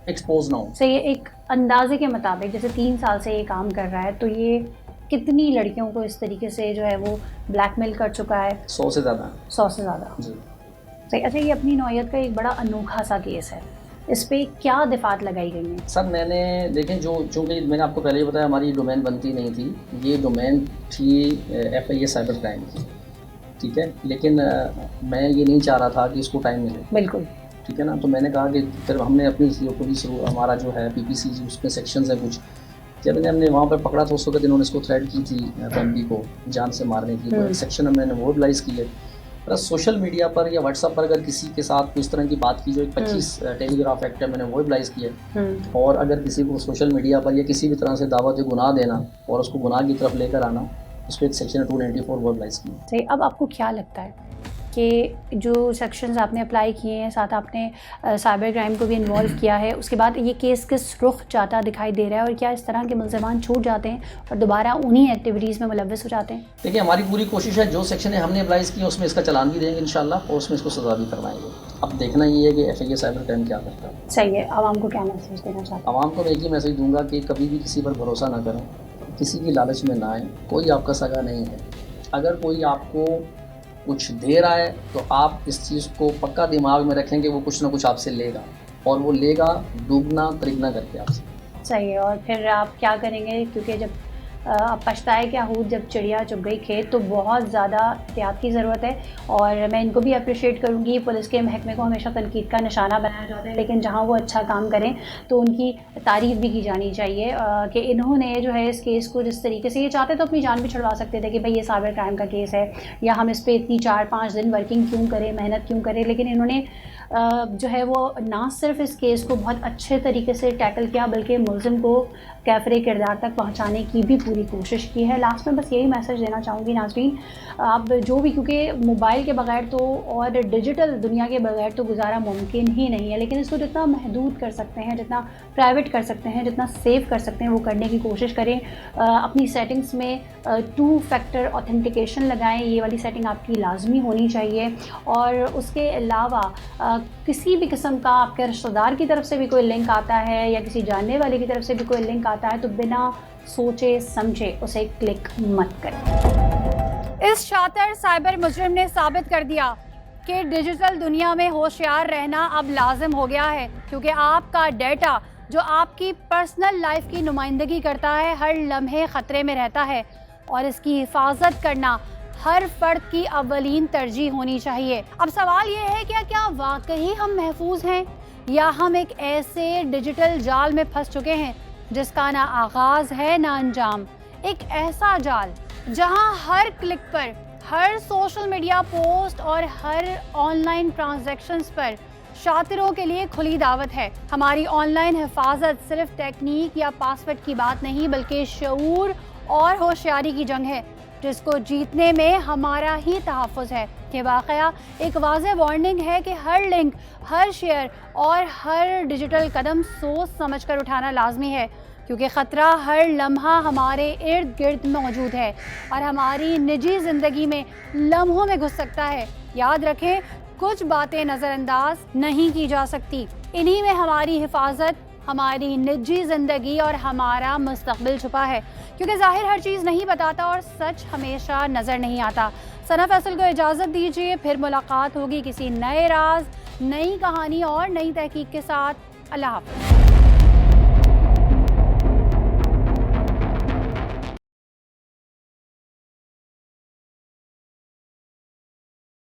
एक्सपोज ना हो। सही। एक अंदाजे के मुताबिक जैसे 3 साल से ये काम कर रहा है, तो ये कितनी लड़कियों को इस तरीके से जो है वो ब्लैकमेल कर चुका है? 100 से ज़्यादा। 100 से ज़्यादा जी। सही। अच्छा, ये अपनी नौयत का एक बड़ा अनोखा सा केस है, इस पे क्या दिफात लगाई गई है? सर मैंने देखें, चूँकि मैंने आपको पहले ही बताया हमारी डोमेन बनती नहीं थी, ये डोमेन थी FIA साइबर क्राइम की, ठीक है, लेकिन मैं ये नहीं चाह रहा था कि इसको टाइम मिले। बिल्कुल, ठीक है ना, तो मैंने कहा कि फिर हमने अपनी पुलिस हमारा जो है PPC उसमें सेक्शंस है कुछ, जब हमने वहाँ पर पकड़ा था उस वक्त इन्होंने इसको थ्रेट की थी फैमिली को जान से मारने की, तो एक सेक्शन हमने मोबिलाइज़ किए। प्लस सोशल मीडिया पर या व्हाट्सएप पर अगर किसी के साथ कुछ तरह की बात की, जो एक 25 टेलीग्राफ एक्ट है, मैंने मोबिलाइज़ किए, और अगर किसी को सोशल मीडिया पर या किसी भी तरह से दावत गुनाह देना और उसको गुनाह की तरफ लेकर आना, उस पर एक सेक्शन 294 मोबिलाइज़ किया। सही। अब आपको क्या लगता है कि जो सेक्शंस आपने अप्लाई किए हैं, साथ आपने साइबर क्राइम को भी इन्वॉल्व किया है, उसके बाद ये केस किस रुख जाता दिखाई दे रहा है और क्या इस तरह के मुल्ज़िमान छूट जाते हैं और दोबारा उन्हीं एक्टिविटीज़ में मुलव्वस हो जाते हैं? देखिए, हमारी पूरी कोशिश है, जो सेक्शन हमने अप्लाई किए उसमें इसका चलान भी देंगे इंशाल्लाह और उसमें इसको सज़ा भी करवाएंगे। अब देखना ये है कि FIA साइबर क्राइम क्या करता है। सही है। आवाम को क्या मैसेज देना चाहते हैं? आवाम को मैं एक ही मैसेज दूंगा कि कभी भी किसी पर भरोसा ना करें, किसी की लालच में ना आए। कोई आपका सगा नहीं है। अगर कोई आपको कुछ दे रहा है तो आप इस चीज़ को पक्का दिमाग में रखें कि वो कुछ ना कुछ आपसे लेगा और वो लेगा डूबना तिगना करके आपसे। सही है। और फिर आप क्या करेंगे, क्योंकि जब अब पछताए क्या हूँ, जब चिड़िया चुग गई खेत, तो बहुत ज़्यादा एहतियात की ज़रूरत है। और मैं इनको भी अप्रिशिएट करूँगी, पुलिस के महकमे को हमेशा तनकीद का निशाना बनाया जाता है, लेकिन जहाँ वो अच्छा काम करें तो उनकी तारीफ़ भी की जानी चाहिए कि इन्होंने जो है इस केस को जिस तरीके से, ये चाहते तो अपनी जान भी छुड़वा सकते थे कि भाई ये साइबर क्राइम का केस है या हम इस पर इतनी 4-5 दिन वर्किंग क्यों करें, मेहनत क्यों करें, लेकिन इन्होंने जो है वो ना सिर्फ इस केस को बहुत अच्छे तरीके से टैकल किया बल्कि मुल्ज़िम को कैफरे किरदार तक पहुंचाने की भी पूरी कोशिश की है। लास्ट में बस यही मैसेज देना चाहूँगी नाज़रीन, आप जो भी, क्योंकि मोबाइल के बगैर तो और डिजिटल दुनिया के बगैर तो गुजारा मुमकिन ही नहीं है, लेकिन इसको जितना महदूद कर सकते हैं, जितना प्राइवेट कर सकते हैं, जितना सेफ़ कर सकते हैं वो करने की कोशिश करें। अपनी सेटिंग्स में 2 फैक्टर ऑथेंटिकेशन लगाएं, ये वाली सेटिंग आपकी लाजमी होनी चाहिए। और उसके अलावा किसी भी किस्म का आपके रिश्तेदार की तरफ से भी कोई लिंक आता है या किसी जानने वाले की तरफ से भी कोई लिंक आता है तो बिना सोचे समझे उसे क्लिक मत करें। इस शातिर साइबर मुजरिम ने साबित कर दिया कि डिजिटल दुनिया में होशियार रहना अब लाजिम हो गया है, क्योंकि आपका डेटा जो आपकी पर्सनल लाइफ की नुमाइंदगी करता है हर लम्हे ख़तरे में रहता है और इसकी हिफाजत करना हर फर्द की अव्वलीन तरजीह होनी चाहिए। अब सवाल ये है कि क्या वाकई हम महफूज हैं या हम एक ऐसे डिजिटल जाल में फंस चुके हैं जिसका ना आगाज़ है ना अंजाम। एक ऐसा जाल जहां हर क्लिक पर, हर सोशल मीडिया पोस्ट और हर ऑनलाइन ट्रांजैक्शंस पर शातिरों के लिए खुली दावत है। हमारी ऑनलाइन हिफाजत सिर्फ टेक्निक या पासवर्ड की बात नहीं बल्कि शऊर और होशियारी की जंग है जिसको जीतने में हमारा ही तहफ़्फ़ुज़ है। ये वाक़या एक वाज़ेह वार्निंग है कि हर लिंक, हर शेयर और हर डिजिटल कदम सोच समझकर उठाना लाजमी है, क्योंकि ख़तरा हर लम्हा हमारे इर्द गिर्द मौजूद है और हमारी निजी ज़िंदगी में लम्हों में घुस सकता है। याद रखें, कुछ बातें नज़रअंदाज नहीं की जा सकती। इन्हीं में हमारी हिफाजत, हमारी निजी ज़िंदगी और हमारा मुस्तक़बिल छुपा है, क्योंकि ज़ाहिर हर चीज़ नहीं बताता और सच हमेशा नज़र नहीं आता। सना फैसल को इजाज़त दीजिए, फिर मुलाकात होगी किसी नए राज, नई कहानी और नई तहकीक के साथ। अल्लाह हाफ़िज़।